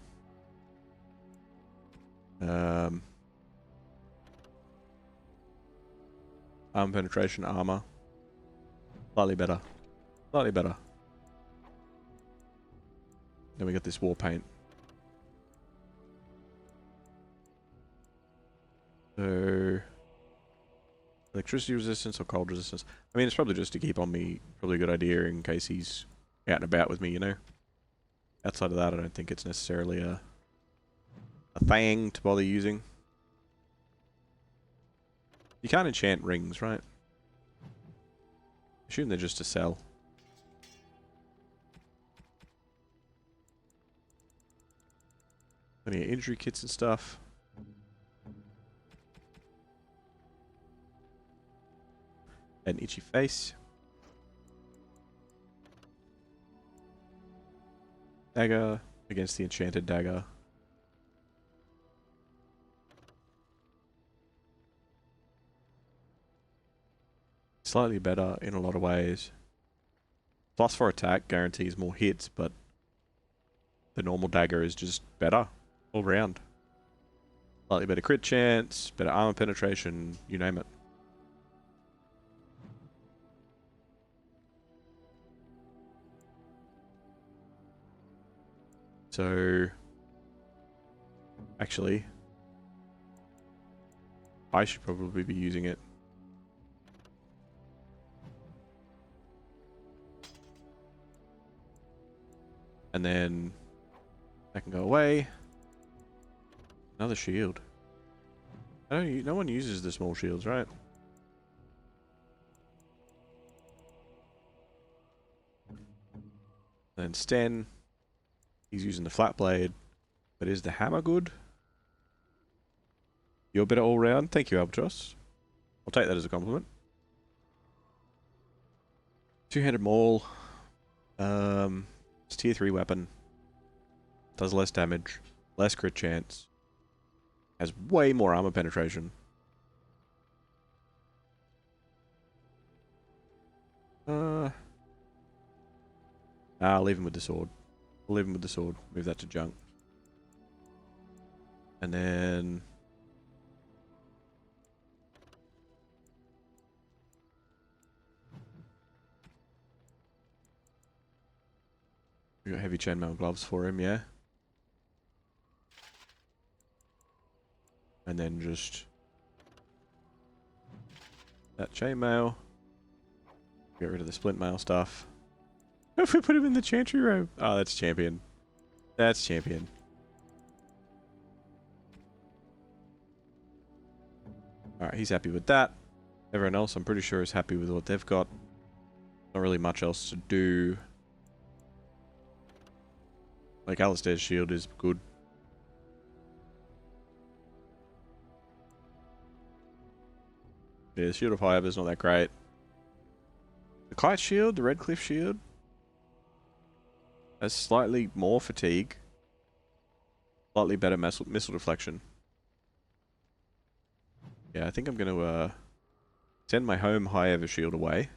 Arm penetration armor. Slightly better. Slightly better. Then we got this war paint. So, electricity resistance or cold resistance? I mean, it's probably just to keep on me. Probably a good idea in case he's out and about with me, you know? Outside of that, I don't think it's necessarily a thing to bother using. You can't enchant rings, right? I assume they're just to sell. Plenty of injury kits and stuff. An itchy face. Dagger against the enchanted dagger. slightly better in a lot of ways. +4 attack guarantees more hits, but the normal dagger is just better all round. Slightly better crit chance, better armor penetration, you name it. So, actually, I should probably be using it. And then that can go away. Another shield. No one uses the small shields, right? Then Sten, he's using the flat blade, but is the hammer good? You're better all round. Thank you, Albatross. I'll take that as a compliment. Two-handed maul. It's tier 3 weapon. Does less damage, less crit chance. Has way more armor penetration. I'll leave him with the sword. I'll leave him with the sword. Move that to junk. And then we got heavy chainmail gloves for him, yeah. And then just that chainmail. Get rid of the splint mail stuff. If we put him in the chantry robe. Oh, that's champion. That's champion. Alright, he's happy with that. Everyone else, I'm pretty sure, is happy with what they've got. Not really much else to do. Like, Alistair's shield is good. Yeah, the Shield of High is not that great. The Kite Shield, the Redcliffe Shield, has slightly more fatigue. Slightly better missile deflection. Yeah, I think I'm going to send my home High Ever Shield away.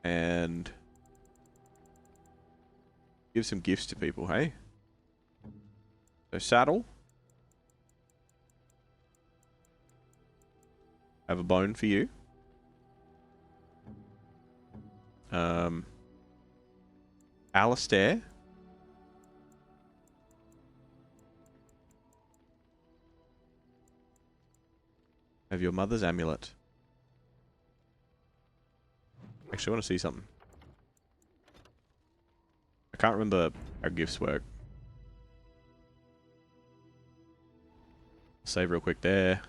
And give some gifts to people, hey? So saddle. Have a bone for you. Alistair. Have your mother's amulet. Actually, I want to see something. I can't remember how gifts work. Save real quick there.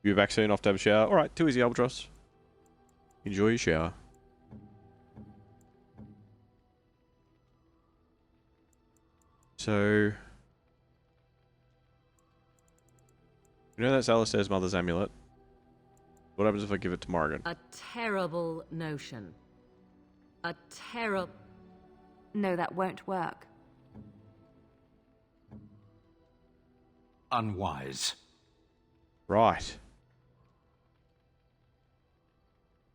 You back soon, off to have a shower. Alright, too easy, Albatross. Enjoy your shower. So... you know that's Alistair's mother's amulet. What happens if I give it to Morrigan? A terrible notion. A terrible... No, that won't work. Unwise. Right.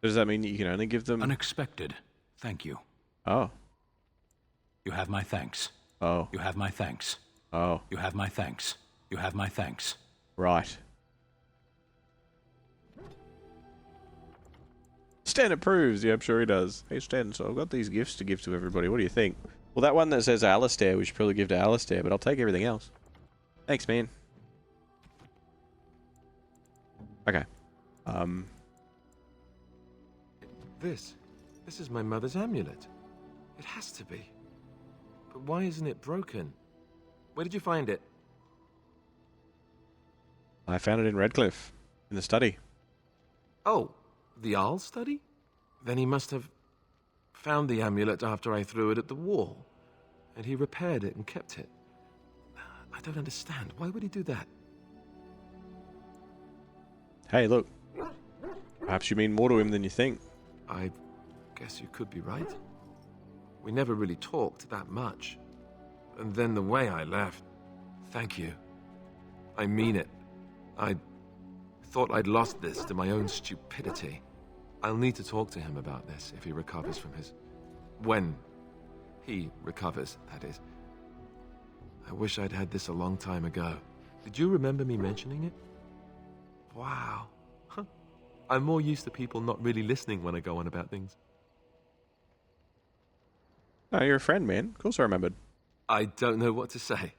Does that mean that you can only give them... Unexpected. Thank you. Oh. You have my thanks. Oh. You have my thanks. Oh. You have my thanks. You have my thanks. Right. Stan approves. Yeah, I'm sure he does. Hey, Stan, so I've got these gifts to give to everybody. What do you think? Well, that one that says Alistair, we should probably give to Alistair, but I'll take everything else. Thanks, man. Okay. This is my mother's amulet. It has to be. But why isn't it broken? Where did you find it? I found it in Redcliffe, in the study. Oh, the Arl study? Then he must have found the amulet after I threw it at the wall. And he repaired it and kept it. I don't understand. Why would he do that? Hey, look. Perhaps you mean more to him than you think. I guess you could be right. We never really talked that much. And then the way I left... Thank you. I mean it. I thought I'd lost this to my own stupidity. I'll need to talk to him about this if he recovers from his... When he recovers, that is. I wish I'd had this a long time ago. Did you remember me mentioning it? Wow. Huh. I'm more used to people not really listening when I go on about things. No, you're a friend, man. Of course I remembered. I don't know what to say.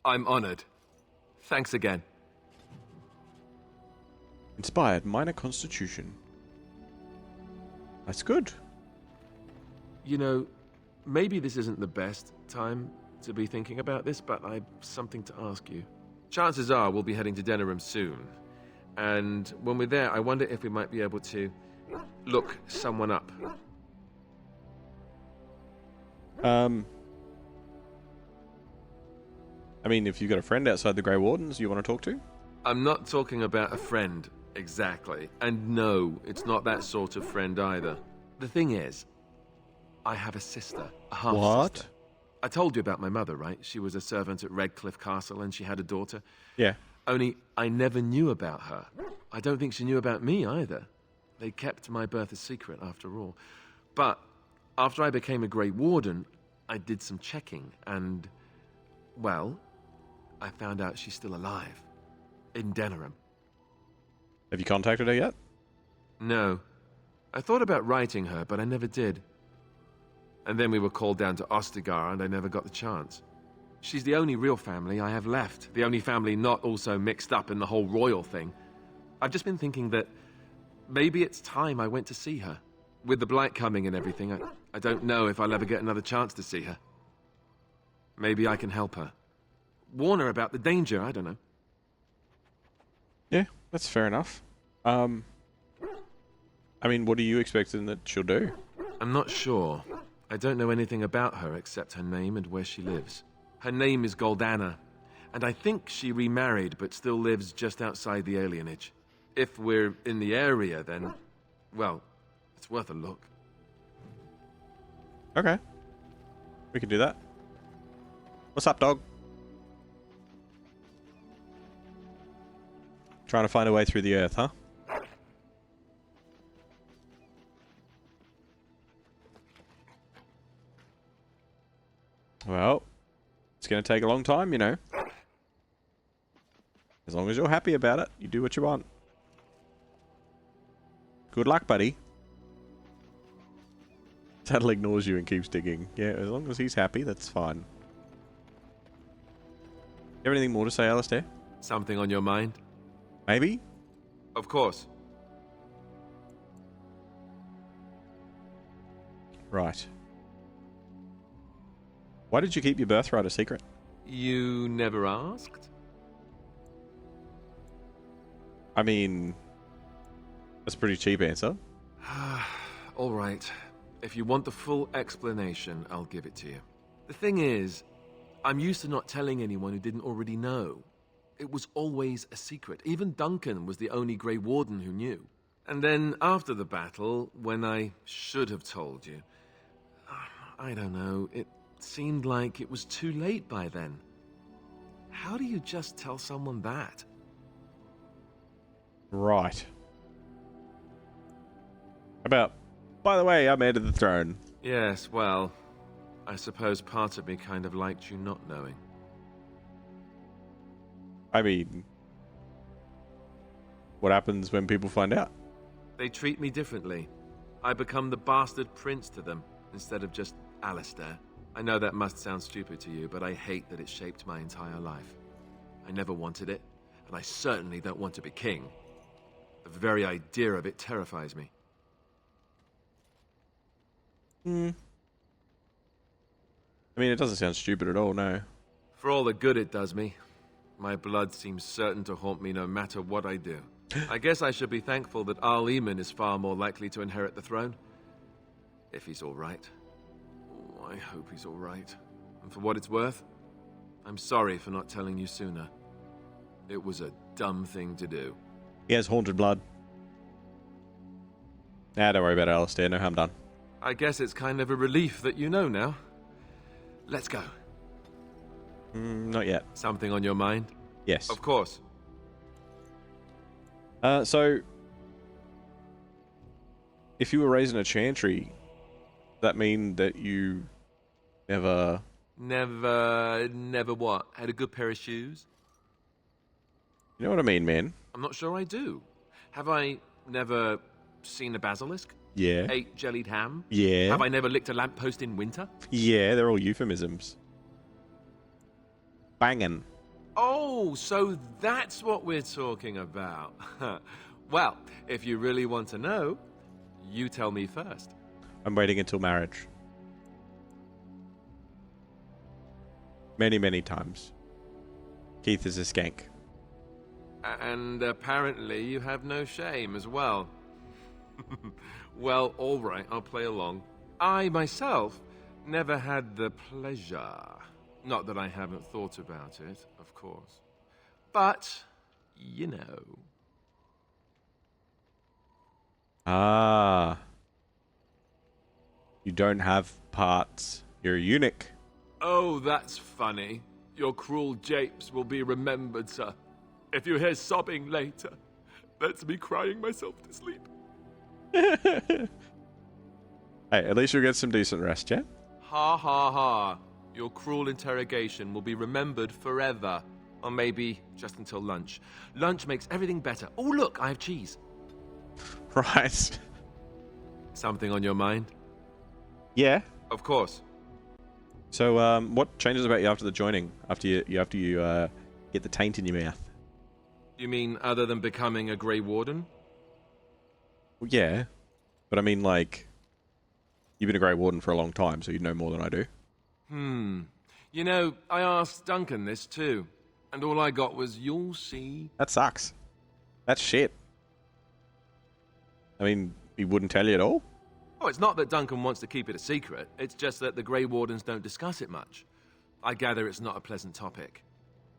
I'm honored. Thanks again. Inspired, minor constitution. That's good. You know, maybe this isn't the best time to be thinking about this, but I've something to ask you. Chances are we'll be heading to Denerim soon. And when we're there, I wonder if we might be able to look someone up. I mean, if you've got a friend outside the Grey Wardens you want to talk to? I'm not talking about a friend, exactly. And no, it's not that sort of friend either. The thing is, I have a sister, a half-sister. What? I told you about my mother, right? She was a servant at Redcliffe Castle and she had a daughter. Yeah. Only I never knew about her. I don't think she knew about me either. They kept my birth a secret after all. But after I became a Grey Warden, I did some checking and, well, I found out she's still alive. In Denerim. Have you contacted her yet? No. I thought about writing her, but I never did. And then we were called down to Ostagar, and I never got the chance. She's the only real family I have left. The only family not also mixed up in the whole royal thing. I've just been thinking that maybe it's time I went to see her. With the blight coming and everything, I don't know if I'll ever get another chance to see her. Maybe I can help her. Warn her about the danger, I don't know. Yeah, that's fair enough. I mean, what are you expecting that she'll do? I'm not sure. I don't know anything about her except her name and where she lives. Her name is Goldana, and I think she remarried but still lives just outside the alienage. If we're in the area, then, well, it's worth a look. Okay. We can do that. What's up, dog? Trying to find a way through the earth, huh? Well, it's going to take a long time, you know. As long as you're happy about it, you do what you want. Good luck, buddy. Tattle ignores you and keeps digging. Yeah, as long as he's happy, that's fine. You have anything more to say, Alistair? Something on your mind? Maybe? Of course. Right. Why did you keep your birthright a secret? You never asked? I mean, that's a pretty cheap answer. All right. If you want the full explanation, I'll give it to you. The thing is, I'm used to not telling anyone who didn't already know. It was always a secret. Even Duncan was the only Grey Warden who knew. And then after the battle, when I should have told you, I don't know, it seemed like it was too late by then. How do you just tell someone that? Right. About, by the way, I'm heir to the throne. Yes, well, I suppose part of me kind of liked you not knowing. I mean, what happens when people find out? They treat me differently. I become the bastard prince to them, instead of just Alistair. I know that must sound stupid to you, but I hate that it shaped my entire life. I never wanted it, and I certainly don't want to be king. The very idea of it terrifies me. I mean, it doesn't sound stupid at all, no. For all the good it does me, my blood seems certain to haunt me no matter what I do. I guess I should be thankful that Arl Eamon is far more likely to inherit the throne. If he's all right. Oh, I hope he's all right. And for what it's worth, I'm sorry for not telling you sooner. It was a dumb thing to do. He has haunted blood. Nah, don't worry about it, Alistair. No harm done. I guess it's kind of a relief that you know now. Let's go. Not yet. Something on your mind? Yes. Of course. So, if you were raised in a chantry, does that mean that you never... Never what? Had a good pair of shoes? You know what I mean, man? I'm not sure I do. Have I never seen a basilisk? Yeah. Ate jellied ham? Yeah. Have I never licked a lamppost in winter? Yeah, they're all euphemisms. Bangin'. Oh, so that's what we're talking about. Well, if you really want to know, you tell me first. I'm waiting until marriage. Many, many times. Keith is a skank. And apparently you have no shame as well. Well, all right, I'll play along. I, myself, never had the pleasure. Not that I haven't thought about it, of course. But, you know. Ah. You don't have parts. You're a eunuch. Oh, that's funny. Your cruel japes will be remembered, sir. If you hear sobbing later, that's me crying myself to sleep. Hey, at least you'll get some decent rest, yeah? Ha ha ha. Your cruel interrogation will be remembered forever. Or maybe just until lunch. Lunch makes everything better. Oh, look, I have cheese. Right. Something on your mind? Yeah. Of course. So, what changes about you after the joining? After you get the taint in your mouth? You mean other than becoming a Grey Warden? Well, yeah. But I mean, like, you've been a Grey Warden for a long time, so you know more than I do. You know, I asked Duncan this too, and all I got was, "You'll see." That sucks. That's shit. I mean, he wouldn't tell you at all? Oh, it's not that Duncan wants to keep it a secret. It's just that the Grey Wardens don't discuss it much. I gather it's not a pleasant topic.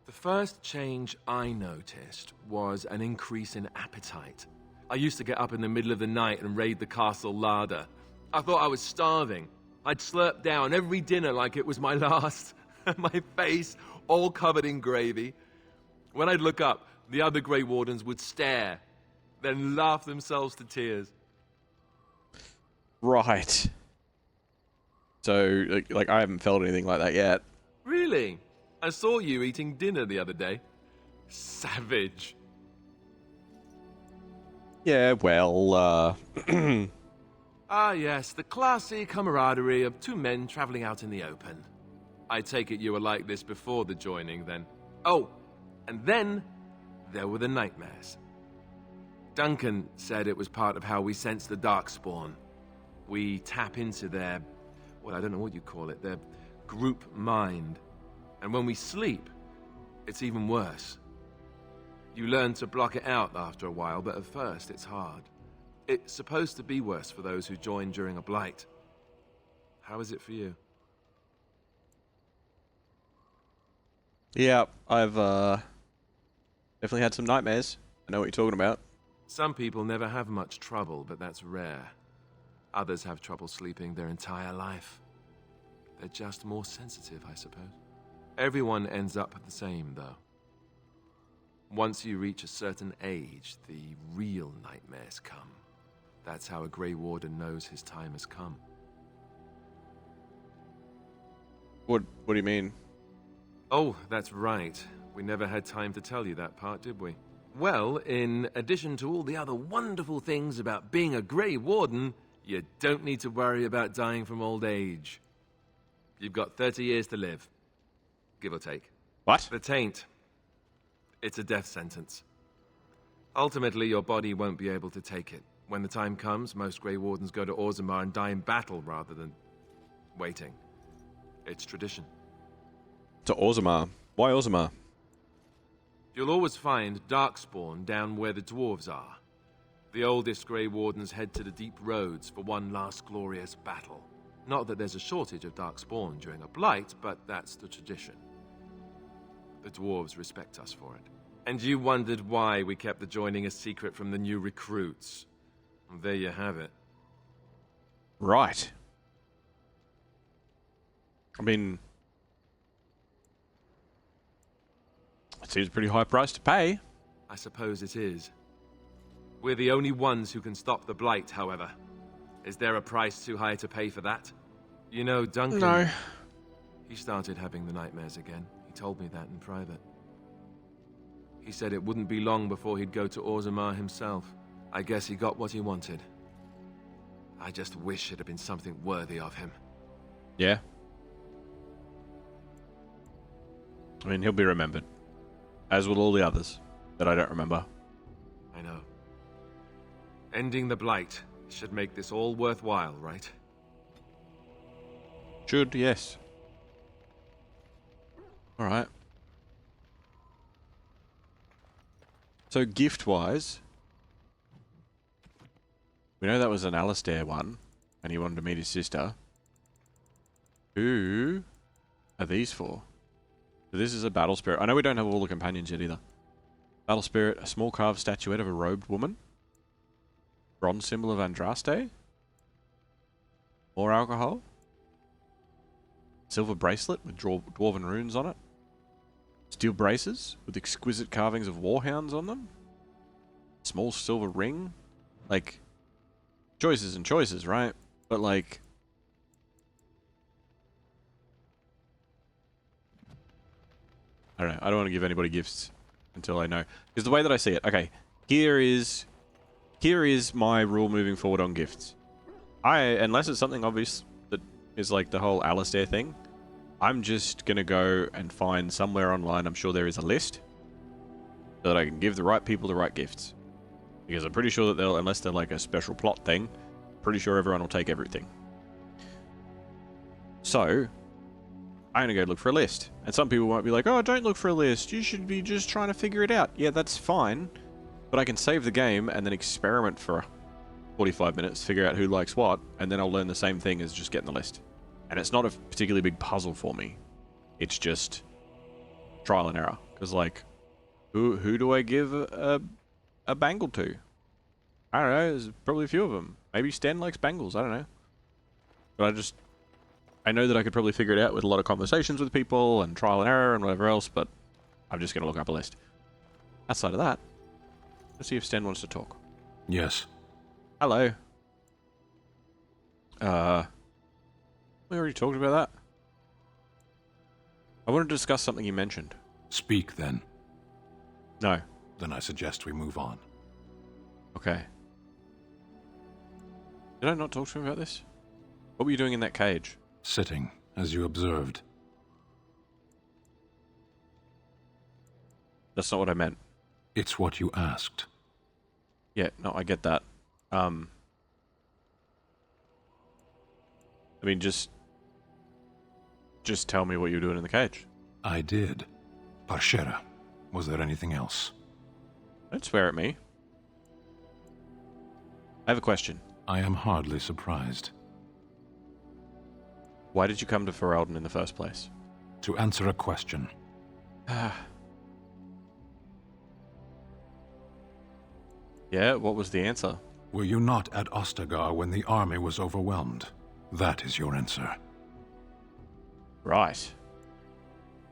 The first change I noticed was an increase in appetite. I used to get up in the middle of the night and raid the castle larder. I thought I was starving. I'd slurp down every dinner like it was my last. My face all covered in gravy. When I'd look up, the other Grey Wardens would stare, then laugh themselves to tears. Right. So, like, I haven't felt anything like that yet. Really? I saw you eating dinner the other day. Savage. Yeah, well, Ah, yes, the classy camaraderie of two men traveling out in the open. I take it you were like this before the joining, then. Oh, and then there were the nightmares. Duncan said it was part of how we sense the Darkspawn. We tap into their, well, I don't know what you call it, their group mind. And when we sleep, it's even worse. You learn to block it out after a while, but at first it's hard. It's supposed to be worse for those who join during a blight. How is it for you? Yeah, I've definitely had some nightmares. I know what you're talking about. Some people never have much trouble, but that's rare. Others have trouble sleeping their entire life. They're just more sensitive, I suppose. Everyone ends up the same, though. Once you reach a certain age, the real nightmares come. That's how a Grey Warden knows his time has come. What do you mean? Oh, that's right. We never had time to tell you that part, did we? Well, in addition to all the other wonderful things about being a Grey Warden, you don't need to worry about dying from old age. You've got 30 years to live. Give or take. What? The taint. It's a death sentence. Ultimately, your body won't be able to take it. When the time comes, most Grey Wardens go to Orzammar and die in battle rather than waiting. It's tradition. To Orzammar. Why Orzammar? You'll always find Darkspawn down where the dwarves are. The oldest Grey Wardens head to the deep roads for one last glorious battle. Not that there's a shortage of Darkspawn during a blight, but that's the tradition. The dwarves respect us for it. And you wondered why we kept the joining a secret from the new recruits. And there you have it. Right. I mean, That seems a pretty high price to pay. I suppose it is. We're the only ones who can stop the Blight, however. Is there a price too high to pay for that? You know, Duncan... No. He started having the nightmares again. He told me that in private. He said it wouldn't be long before he'd go to Orzammar himself. I guess he got what he wanted. I just wish it had been something worthy of him. Yeah. I mean, he'll be remembered. As will all the others that I don't remember. I know. Ending the Blight should make this all worthwhile, right? Should, yes. Alright. So, gift-wise, we know that was an Alistair one, and he wanted to meet his sister. Who are these for? So this is a battle spirit. I know we don't have all the companions yet either. Battle spirit, a small carved statuette of a robed woman. Bronze symbol of Andraste. More alcohol. Silver bracelet with dwarven runes on it. Steel braces with exquisite carvings of warhounds on them. Small silver ring. Like, choices and choices, right? But like... I don't know. I don't want to give anybody gifts until I know. Because the way that I see it... Okay, here is my rule moving forward on gifts. Unless it's something obvious that is like the whole Alistair thing, I'm just going to go and find somewhere online, I'm sure there is a list, so that I can give the right people the right gifts. Because I'm pretty sure that they'll, unless they're like a special plot thing, pretty sure everyone will take everything. So, I'm going to go look for a list. And some people might be like, oh, don't look for a list, you should be just trying to figure it out. Yeah, that's fine, but I can save the game and then experiment for 45 minutes, figure out who likes what, and then I'll learn the same thing as just getting the list. And it's not a particularly big puzzle for me. It's just trial and error. Because, like, who do I give a bangle to? I don't know. There's probably a few of them. Maybe Sten likes bangles. I don't know. But I know that I could probably figure it out with a lot of conversations with people and trial and error and whatever else, but I'm just going to look up a list. Outside of that, let's see if Sten wants to talk. Yes. Hello. We already talked about that. I want to discuss something you mentioned. Speak, then. No. Then I suggest we move on. Okay. Did I not talk to him about this? What were you doing in that cage? Sitting, as you observed. That's not what I meant. It's what you asked. Yeah, no, I get that. I mean, just tell me what you were doing in the cage. I did. Parshera, was there anything else? Don't swear at me. I have a question. I am hardly surprised. Why did you come to Ferelden in the first place? To answer a question. Yeah, what was the answer? Were you not at Ostagar when the army was overwhelmed? That is your answer. Right.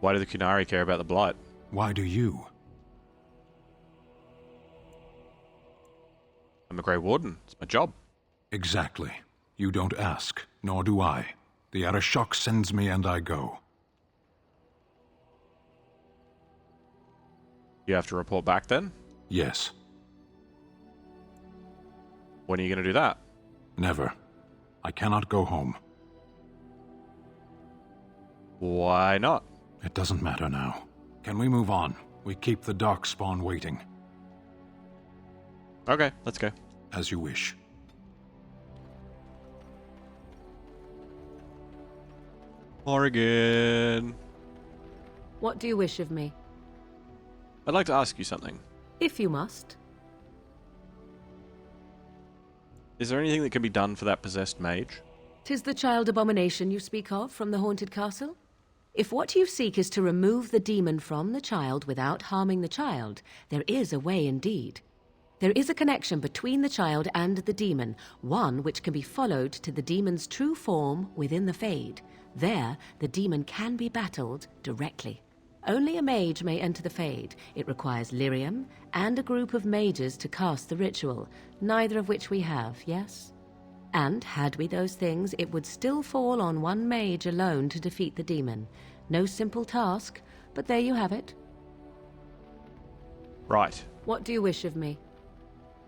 Why do the Kunari care about the Blight? Why do you? I'm a Grey Warden. It's my job. Exactly. You don't ask, nor do I. The Arashok sends me and I go. You have to report back then? Yes. When are you going to do that? Never. I cannot go home. Why not? It doesn't matter now. Can we move on? We keep the Darkspawn waiting. Okay, let's go. As you wish. Morrigan. What do you wish of me? I'd like to ask you something. If you must. Is there anything that can be done for that possessed mage? 'Tis the child abomination you speak of from the haunted castle? If what you seek is to remove the demon from the child without harming the child, there is a way indeed. There is a connection between the child and the demon, one which can be followed to the demon's true form within the Fade. There, the demon can be battled directly. Only a mage may enter the Fade. It requires lyrium and a group of mages to cast the ritual, neither of which we have, yes? And had we those things, it would still fall on one mage alone to defeat the demon. No simple task, but there you have it. Right. What do you wish of me?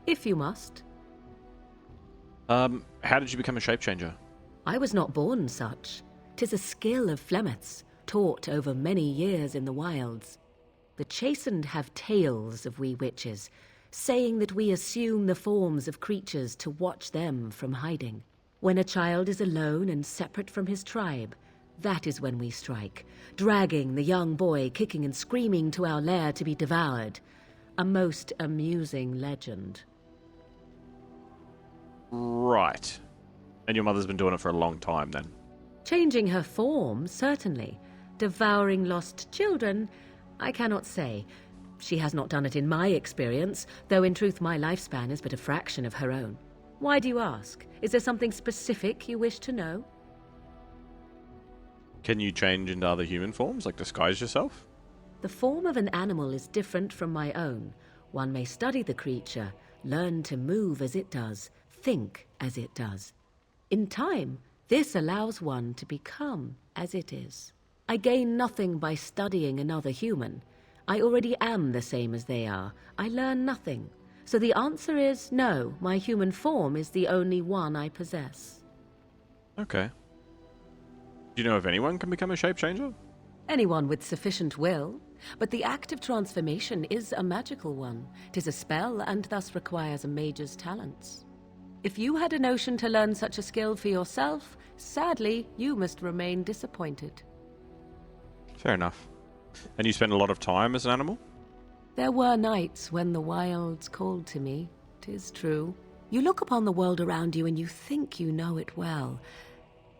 If you must. How did you become a shapechanger? I was not born such. 'Tis a skill of Flemeth's, taught over many years in the wilds. The chastened have tales of we witches, saying that we assume the forms of creatures to watch them from hiding. When a child is alone and separate from his tribe, that is when we strike, dragging the young boy kicking and screaming to our lair to be devoured. A most amusing legend. Right. And your mother's been doing it for a long time, then? Changing her form, certainly. Devouring lost children, I cannot say. She has not done it in my experience, though in truth my lifespan is but a fraction of her own. Why do you ask? Is there something specific you wish to know? Can you change into other human forms, like disguise yourself? The form of an animal is different from my own. One may study the creature, learn to move as it does, think as it does. In time, this allows one to become as it is. I gain nothing by studying another human. I already am the same as they are. I learn nothing. So the answer is no, my human form is the only one I possess. Okay. Do you know if anyone can become a shapechanger? Anyone with sufficient will, but the act of transformation is a magical one. 'Tis a spell and thus requires a mage's talents. If you had a notion to learn such a skill for yourself, sadly, you must remain disappointed. Fair enough. And you spend a lot of time as an animal? There were nights when the wilds called to me, 'tis true. You look upon the world around you and you think you know it well.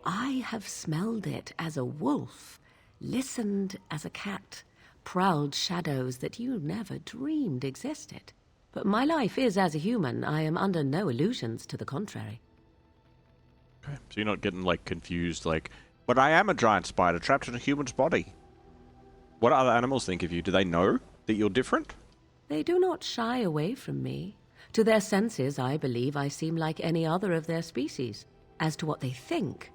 I have smelled it as a wolf, listened as a cat, prowled shadows that you never dreamed existed. But my life is as a human. I am under no illusions to the contrary. Okay. So you're not getting, confused, but I am a giant spider trapped in a human's body. What do other animals think of you? Do they know that you're different? They do not shy away from me. To their senses, I believe I seem like any other of their species. As to what they think,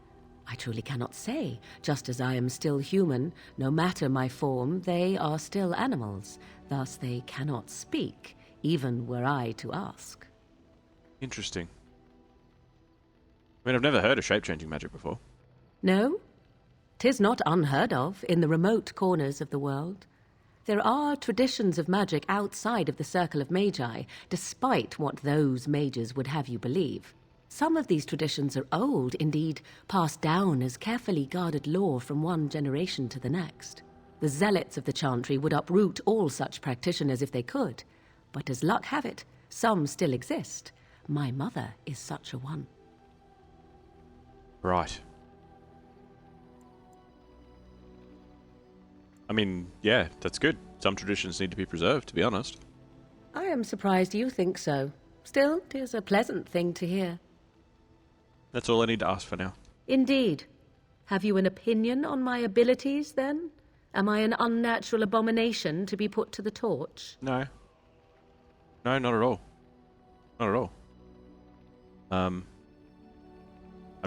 I truly cannot say. Just as I am still human, no matter my form, they are still animals. Thus they cannot speak, even were I to ask. Interesting. I mean, I've never heard of shape-changing magic before. No? 'Tis not unheard of in the remote corners of the world. There are traditions of magic outside of the circle of magi, despite what those mages would have you believe. Some of these traditions are old, indeed, passed down as carefully guarded lore from one generation to the next. The zealots of the chantry would uproot all such practitioners if they could. But as luck have it, some still exist. My mother is such a one. Right. I mean, yeah, that's good. Some traditions need to be preserved, to be honest. I am surprised you think so. Still, 'tis a pleasant thing to hear. That's all I need to ask for now. Indeed. Have you an opinion on my abilities, then? Am I an unnatural abomination to be put to the torch? No. No, not at all. Not at all. I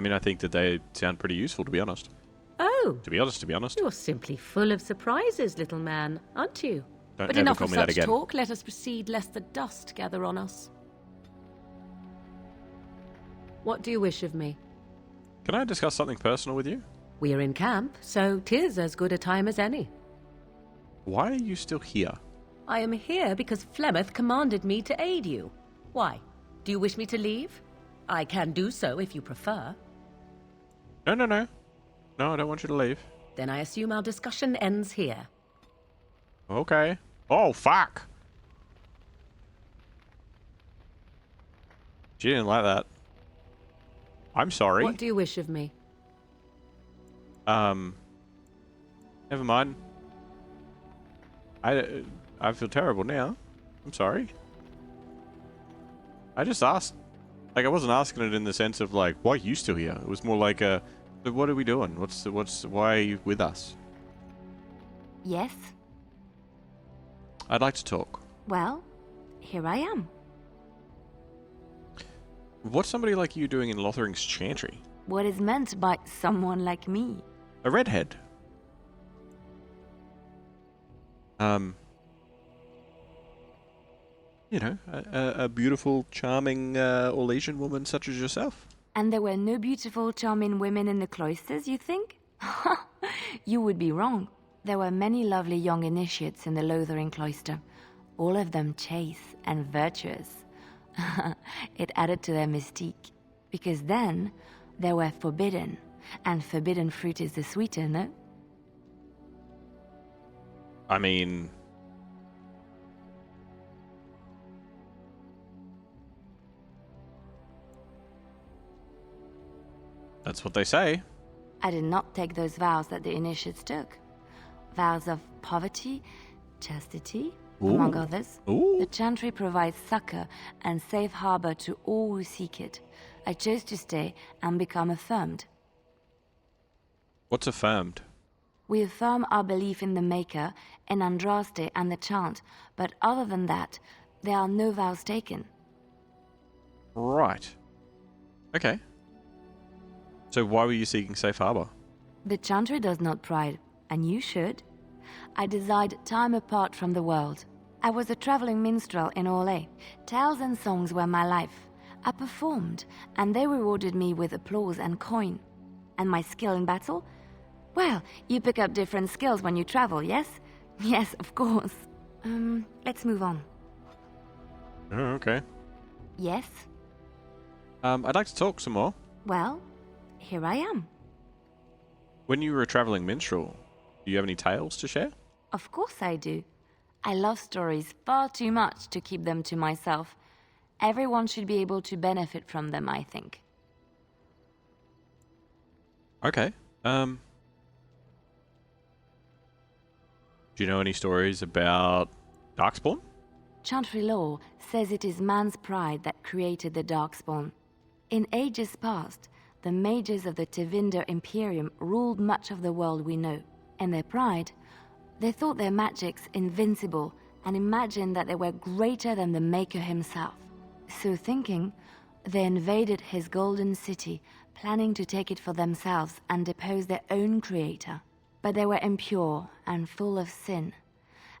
mean, I think that they sound pretty useful, to be honest. Oh! To be honest. You're simply full of surprises, little man, aren't you? Don't But ever enough call of me that such again. talk. Let us proceed, lest the dust gather on us. What do you wish of me? Can I discuss something personal with you? We are in camp, so 'tis as good a time as any. Why are you still here? I am here because Flemeth commanded me to aid you. Why? Do you wish me to leave? I can do so if you prefer. No. No, I don't want you to leave. Then I assume our discussion ends here. Okay. Oh, fuck! She didn't like that. I'm sorry. What do you wish of me? Never mind. I feel terrible now. I'm sorry. I just asked. I wasn't asking it in the sense of why are you still here? It was more what are we doing? Why are you with us? Yes, I'd like to talk. Well, here I am. What's somebody like you doing in Lothering's Chantry? What is meant by someone like me? A redhead. You know, a beautiful, charming Orlesian woman such as yourself. And there were no beautiful, charming women in the cloisters, you think? You would be wrong. There were many lovely young initiates in the Lothering cloister, all of them chaste and virtuous. It added to their mystique, because then they were forbidden, and forbidden fruit is the sweeter, no? I mean... That's what they say. I did not take those vows that the initiates took. Vows of poverty, chastity, among others. The Chantry provides succor and safe harbor to all who seek it. I chose to stay and become affirmed. What's affirmed? We affirm our belief in the Maker, in Andraste and the chant, but other than that, there are no vows taken. Right. Okay. So why were you seeking safe harbor? The Chantry does not pride, and you should. I desired time apart from the world. I was a traveling minstrel in Orlais. Tales and songs were my life. I performed, and they rewarded me with applause and coin. And my skill in battle? Well, you pick up different skills when you travel, yes? Yes, of course. Let's move on. Oh, okay. Yes? I'd like to talk some more. Well, here I am. When you were a traveling minstrel, do you have any tales to share? Of course I do. I love stories far too much to keep them to myself. Everyone should be able to benefit from them, I think. Okay. Do you know any stories about Darkspawn? Chantry law says it is man's pride that created the Darkspawn. In ages past, the mages of the Tevinder Imperium ruled much of the world we know. In their pride, they thought their magics invincible and imagined that they were greater than the Maker himself. So thinking, they invaded his golden city, planning to take it for themselves and depose their own creator. But they were impure and full of sin,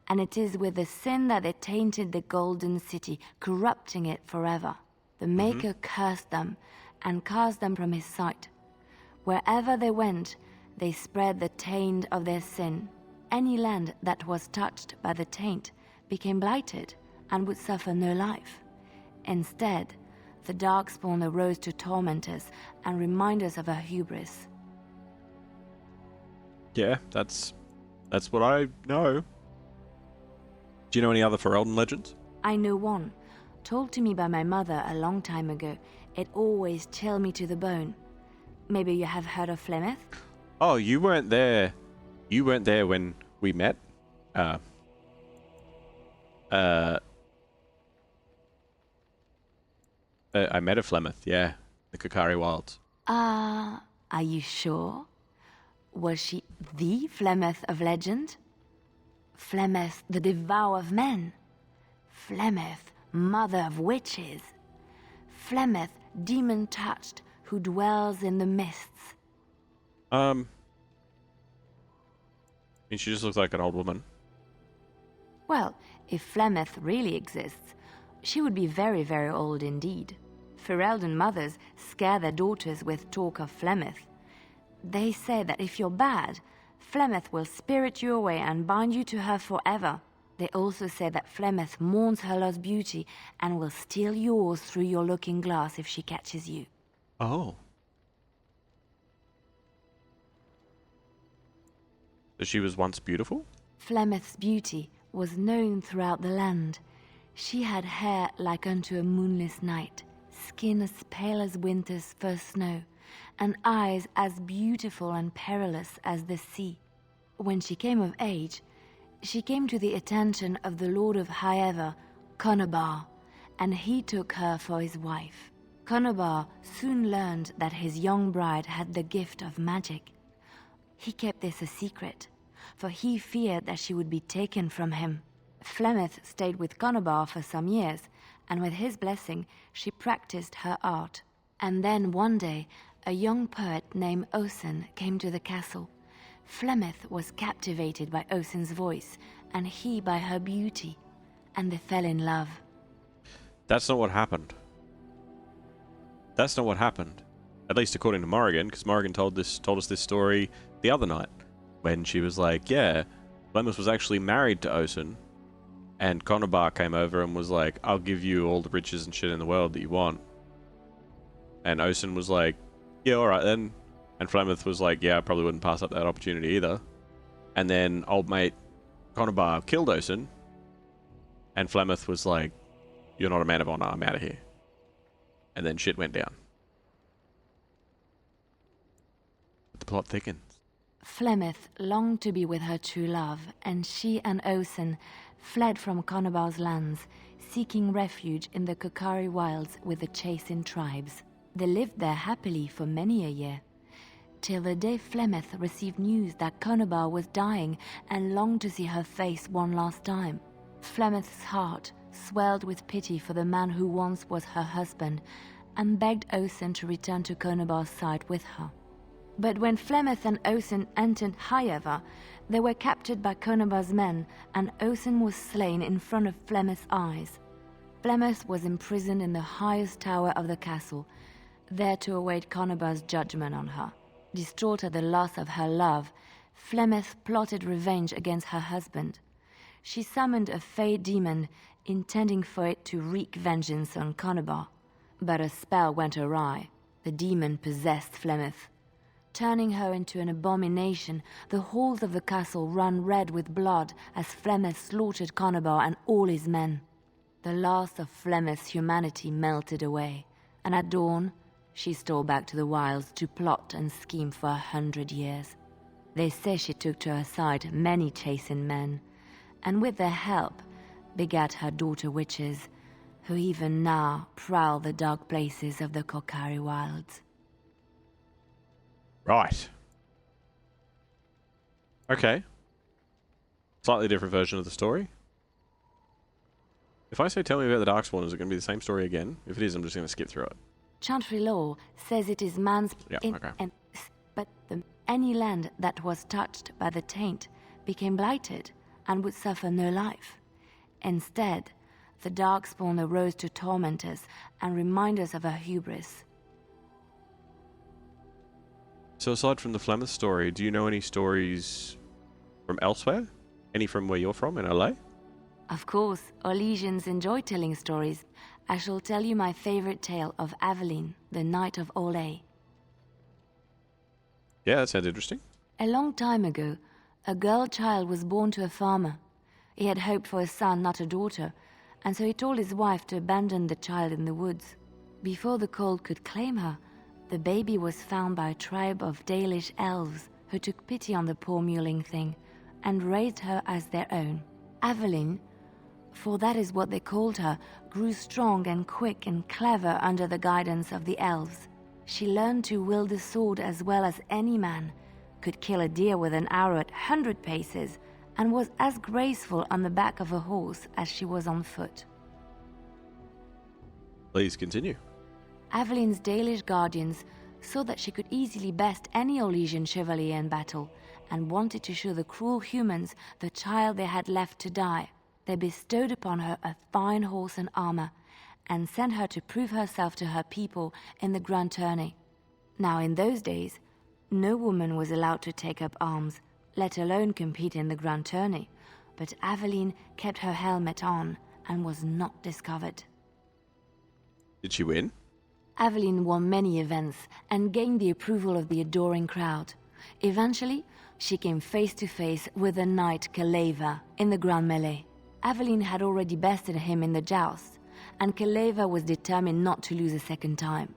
and it is with the sin that they tainted the golden city, corrupting it forever. The Maker cursed them and cast them from his sight. Wherever they went, they spread the taint of their sin. Any land that was touched by the taint became blighted and would suffer no life. Instead, the Darkspawn arose to torment us and remind us of our hubris. Yeah, that's what I know. Do you know any other Ferelden legends? I know one, told to me by my mother a long time ago. It always chilled me to the bone. Maybe you have heard of Flemeth? Oh, you weren't there. You weren't there when we met. I met a Flemeth, yeah. The Kakari Wilds. Are you sure? Was she the Flemeth of legend? Flemeth, the devourer of men? Flemeth, mother of witches? Flemeth, demon-touched, who dwells in the mists? I mean, she just looks like an old woman. Well, if Flemeth really exists, she would be very, very old indeed. Ferelden mothers scare their daughters with talk of Flemeth. They say that if you're bad, Flemeth will spirit you away and bind you to her forever. They also say that Flemeth mourns her lost beauty and will steal yours through your looking glass if she catches you. Oh. So she was once beautiful? Flemeth's beauty was known throughout the land. She had hair like unto a moonless night, skin as pale as winter's first snow, and eyes as beautiful and perilous as the sea. When she came of age, she came to the attention of the Lord of Highever, Conobar, and he took her for his wife. Conobar soon learned that his young bride had the gift of magic. He kept this a secret, for he feared that she would be taken from him. Flemeth stayed with Conobar for some years, and with his blessing, she practiced her art. And then one day, a young poet named Osen came to the castle. Flemeth was captivated by Osen's voice, and he by her beauty, and they fell in love. That's not what happened. That's not what happened. At least according to Morrigan, because Morrigan told us this story the other night, when she was like, yeah, Flemeth was actually married to Osen, and Conobar came over and was like, I'll give you all the riches and shit in the world that you want. And Osen was like, yeah, alright then. And Flemeth was like, yeah, I probably wouldn't pass up that opportunity either. And then old mate Conobar killed Osen, and Flemeth was like, you're not a man of honor, I'm out of here. And then shit went down. But the plot thickens. Flemeth longed to be with her true love, and she and Osen fled from Conobar's lands, seeking refuge in the Kokari wilds with the Chasing tribes. They lived there happily for many a year, till the day Flemeth received news that Conobar was dying and longed to see her face one last time. Flemeth's heart swelled with pity for the man who once was her husband, and begged Osen to return to Conobar's side with her. But when Flemeth and Osen entered Highever, they were captured by Conobar's men, and Osen was slain in front of Flemeth's eyes. Flemeth was imprisoned in the highest tower of the castle, there to await Conobar's judgment on her. Distraught at the loss of her love, Flemeth plotted revenge against her husband. She summoned a fey demon, intending for it to wreak vengeance on Conobar. But a spell went awry. The demon possessed Flemeth. Turning her into an abomination, the halls of the castle ran red with blood as Flemeth slaughtered Conobar and all his men. The last of Flemeth's humanity melted away, and at dawn, she stole back to the wilds to plot and scheme for 100 years. They say she took to her side many Chasing men, and with their help, begat her daughter witches, who even now prowl the dark places of the Kokari wilds. Right. Okay. Slightly different version of the story. If I say tell me about the Darkspawn, is it going to be the same story again? If it is, I'm just going to skip through it. Chantry law says it is man's... Yeah, okay. But any land that was touched by the taint became blighted and would suffer no life. Instead, the Darkspawn arose to torment us and remind us of our hubris. So aside from the Flemeth story, do you know any stories from elsewhere? Any from where you're from, in LA? Of course, Orlesians enjoy telling stories. I shall tell you my favorite tale of Aveline, the Knight of Olay. Yeah, that sounds interesting. A long time ago, a girl child was born to a farmer. He had hoped for a son, not a daughter, and so he told his wife to abandon the child in the woods. Before the cold could claim her, the baby was found by a tribe of Dalish elves who took pity on the poor mewling thing and raised her as their own. Aveline, for that is what they called her, grew strong and quick and clever under the guidance of the elves. She learned to wield the sword as well as any man, could kill a deer with an arrow at 100 paces, and was as graceful on the back of a horse as she was on foot. Please continue. Aveline's Dalish guardians saw that she could easily best any Orlesian chevalier in battle, and wanted to show the cruel humans the child they had left to die. They bestowed upon her a fine horse and armor, and sent her to prove herself to her people in the grand tourney. Now in those days, no woman was allowed to take up arms, let alone compete in the grand tourney, but Aveline kept her helmet on and was not discovered. Did she win? Aveline won many events and gained the approval of the adoring crowd. Eventually, she came face to face with the knight Kaleva in the grand melee. Aveline had already bested him in the joust, and Kaleva was determined not to lose a second time.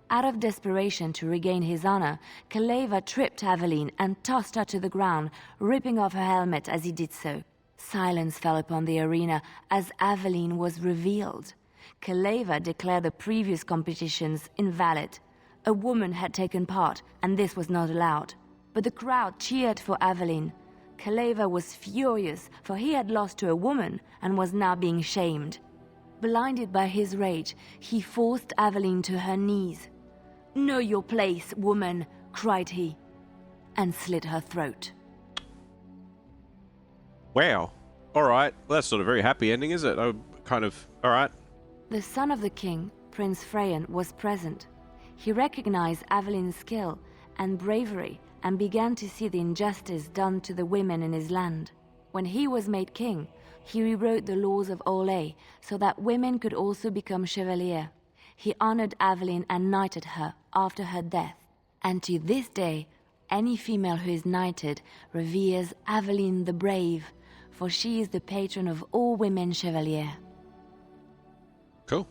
Out of desperation to regain his honor, Kaleva tripped Aveline and tossed her to the ground, ripping off her helmet as he did so. Silence fell upon the arena as Aveline was revealed. Kaleva declared the previous competitions invalid. A woman had taken part, and this was not allowed. But the crowd cheered for Aveline. Kaleva was furious, for he had lost to a woman and was now being shamed. Blinded by his rage, he forced Aveline to her knees. "Know your place, woman," cried he, and slit her throat. Wow. Alright. Well, that's not a very happy ending, is it? Alright. The son of the king, Prince Freyan, was present. He recognized Aveline's skill and bravery and began to see the injustice done to the women in his land. When he was made king, he rewrote the laws of Olay so that women could also become chevalier. He honored Aveline and knighted her after her death. And to this day, any female who is knighted reveres Aveline the Brave, for she is the patron of all women chevalier. Cool.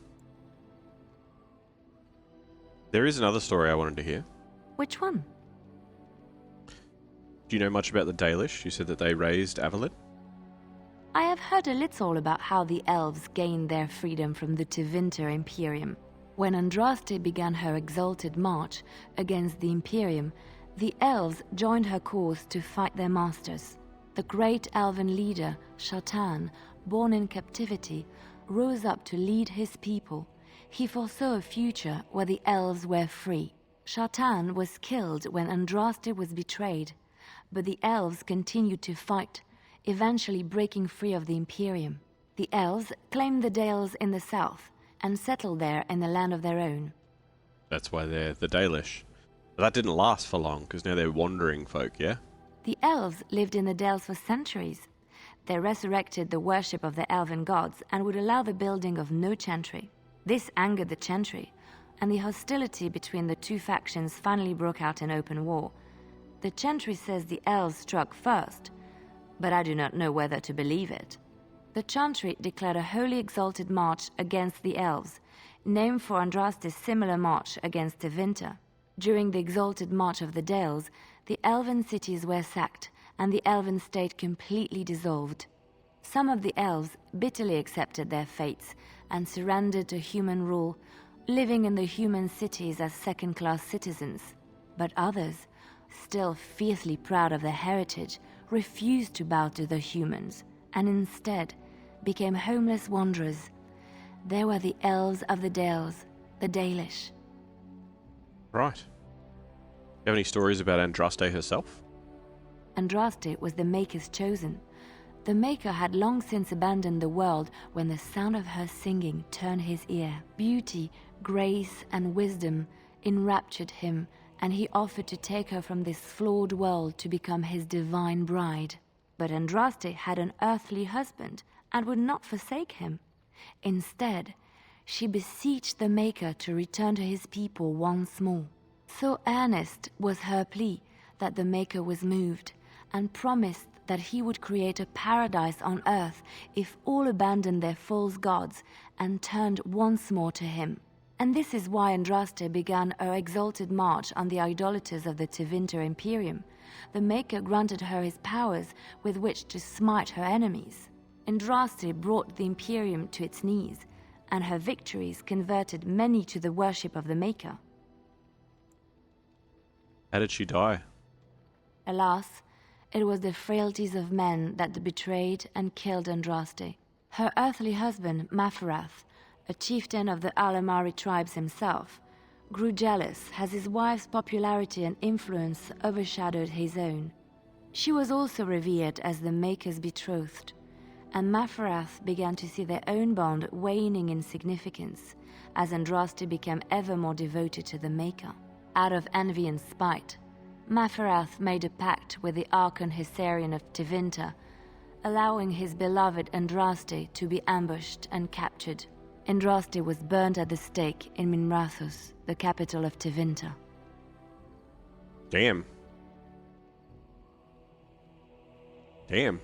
There is another story I wanted to hear. Which one? Do you know much about the Dalish? You said that they raised Aveline? I have heard a little about how the elves gained their freedom from the Tevinter Imperium. When Andraste began her exalted march against the Imperium, the elves joined her cause to fight their masters. The great elven leader, Shatan, born in captivity, rose up to lead his people. He foresaw a future where the elves were free. Shatan was killed when Andraste was betrayed, but the elves continued to fight, eventually breaking free of the Imperium. The elves claimed the Dales in the south and settled there in the land of their own. That's why they're the Dalish. But that didn't last for long, because now they're wandering folk, yeah? The elves lived in the Dales for centuries. They resurrected the worship of the elven gods and would allow the building of no chantry. This angered the chantry, and the hostility between the two factions finally broke out in open war. The chantry says the elves struck first, but I do not know whether to believe it. The chantry declared a wholly exalted march against the elves, named for Andraste's similar march against Tevinter. During the exalted march of the Dales, the elven cities were sacked, and the elven state completely dissolved. Some of the elves bitterly accepted their fates and surrendered to human rule, living in the human cities as second-class citizens. But others, still fiercely proud of their heritage, refused to bow to the humans, and instead became homeless wanderers. They were the elves of the Dales, the Dalish. Right. Do you have any stories about Andraste herself? Andraste was the Maker's chosen. The Maker had long since abandoned the world when the sound of her singing turned his ear. Beauty, grace, and wisdom enraptured him, and he offered to take her from this flawed world to become his divine bride. But Andraste had an earthly husband and would not forsake him. Instead, she beseeched the Maker to return to his people once more. So earnest was her plea that the Maker was moved, and promised that he would create a paradise on earth if all abandoned their false gods and turned once more to him. And this is why Andraste began her exalted march on the idolaters of the Tevinter Imperium. The Maker granted her his powers with which to smite her enemies. Andraste brought the Imperium to its knees, and her victories converted many to the worship of the Maker. How did she die? Alas, it was the frailties of men that betrayed and killed Andraste. Her earthly husband, Maferath, a chieftain of the Alamari tribes himself, grew jealous as his wife's popularity and influence overshadowed his own. She was also revered as the Maker's betrothed, and Maferath began to see their own bond waning in significance as Andraste became ever more devoted to the Maker. Out of envy and spite, Maferath made a pact with the Archon Hysarian of Tevinter, allowing his beloved Andraste to be ambushed and captured. Andraste was burned at the stake in Minrathous, the capital of Tevinter. Damn. Damn.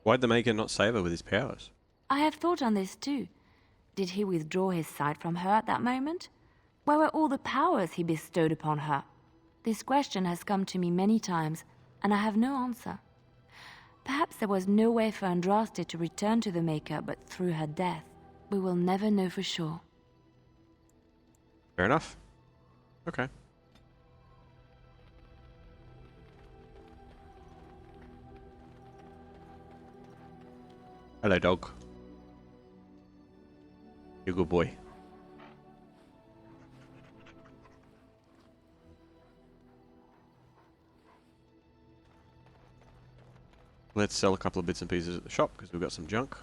Why'd the Maker not save her with his powers? I have thought on this too. Did he withdraw his sight from her at that moment? Where were all the powers he bestowed upon her? This question has come to me many times, and I have no answer. Perhaps there was no way for Andraste to return to the Maker but through her death. We will never know for sure. Fair enough. Okay. Hello, dog. You're a good boy. Let's sell a couple of bits and pieces at the shop because we've got some junk.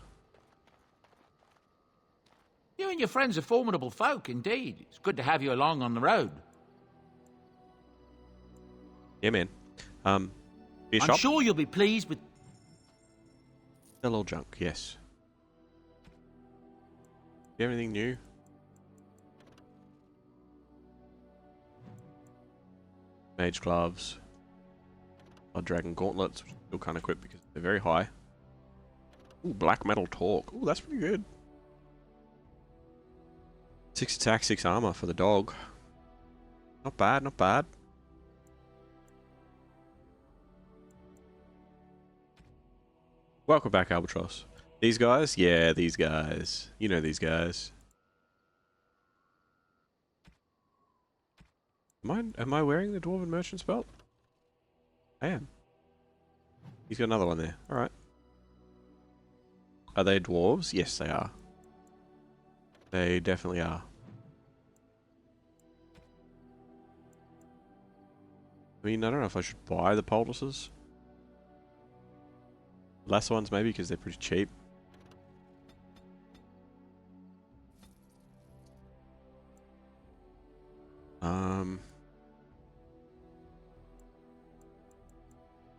You and your friends are formidable folk, indeed. It's good to have you along on the road. Yeah, man. I'm shop? sure you'll be pleased with... Sell all junk, yes. Do you have anything new? Mage gloves. Blood dragon gauntlets, which still can't equip because they're very high. Ooh, black metal torque. Ooh, that's pretty good. 6 attack, 6 armor for the dog. Not bad, not bad. Welcome back, Albatross. These guys? Yeah, these guys. You know these guys. Am I wearing the Dwarven Merchant's belt? I am. He's got another one there. Alright. Are they dwarves? Yes, they are. They definitely are. I mean, I don't know if I should buy the poultices. Less ones maybe, because they're pretty cheap.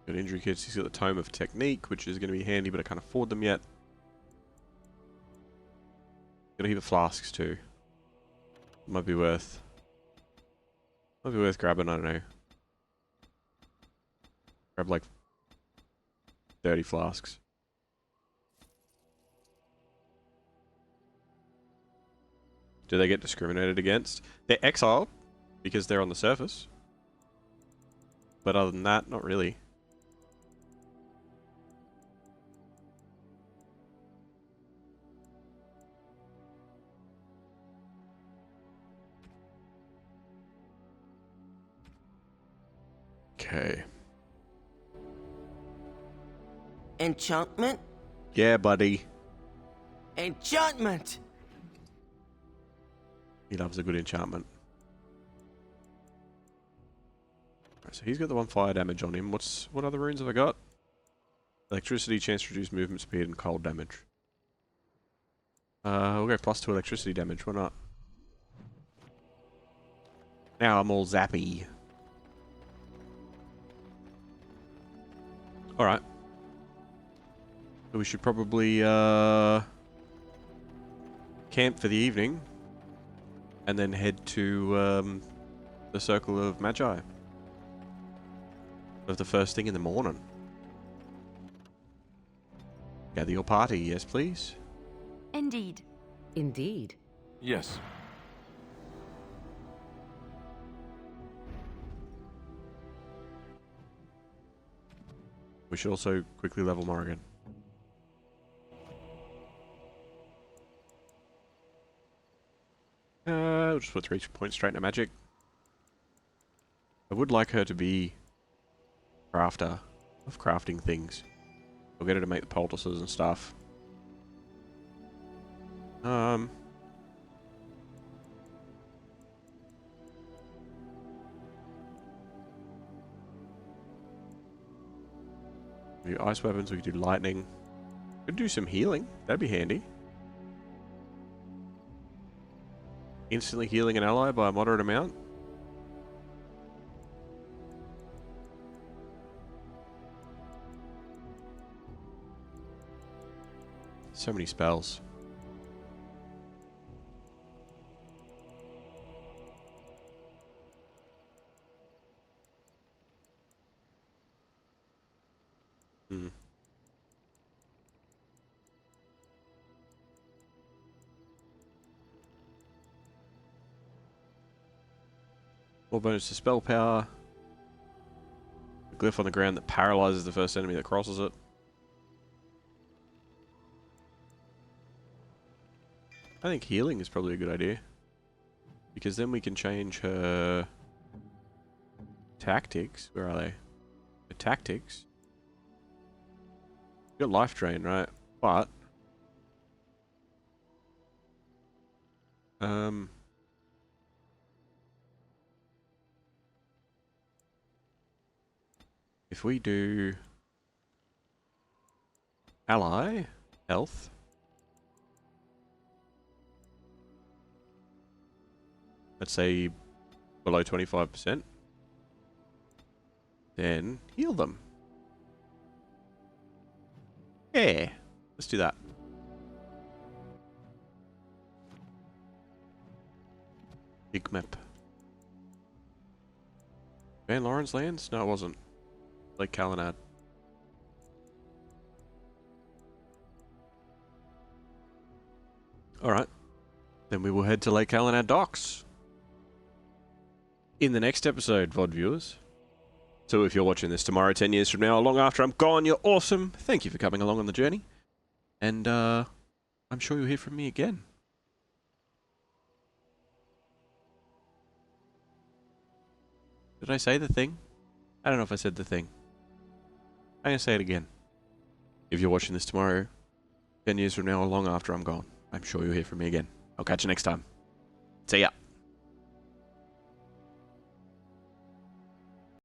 Got injury kits. He's got the Tome of Technique, which is going to be handy, but I can't afford them yet. Got a heap of flasks too. Might be worth grabbing. I don't know. Grab like 30 flasks. Do they get discriminated against? They're exiled because they're on the surface. But other than that, not really. Okay. Enchantment? Yeah, buddy. Enchantment! He loves a good enchantment. Alright, so he's got the 1 fire damage on him. What other runes have I got? Electricity, chance to reduce movement speed, and cold damage. We'll go +2 electricity damage, why not? Now I'm all zappy. Alright. So we should probably camp for the evening and then head to the Circle of Magi. Of the first thing in the morning. Gather your party, yes please? Indeed. Indeed. Yes. We should also quickly level Morrigan. We'll just put 3 points straight into magic. I would like her to be crafter of crafting things. We'll get her to make the poultices and stuff. We do ice weapons, we could do lightning. We could do some healing, that'd be handy. Instantly healing an ally by a moderate amount. So many spells. More bonus to spell power. A glyph on the ground that paralyzes the first enemy that crosses it. I think healing is probably a good idea. Because then we can change her tactics. Where are they? Her tactics. You got life drain, right? But If we do ally health, let's say below 25%, then heal them. Yeah, let's do that. Big map. Van Lawrence lands? No, it wasn't. Lake Calenad. Alright. Then we will head to Lake Calenad docks. In the next episode, VOD viewers. So if you're watching this tomorrow, 10 years from now, long after I'm gone, you're awesome. Thank you for coming along on the journey. And I'm sure you'll hear from me again. Did I say the thing? I don't know if I said the thing. I'm going to say it again. If you're watching this tomorrow, 10 years from now or long after I'm gone, I'm sure you'll hear from me again. I'll catch you next time. See ya.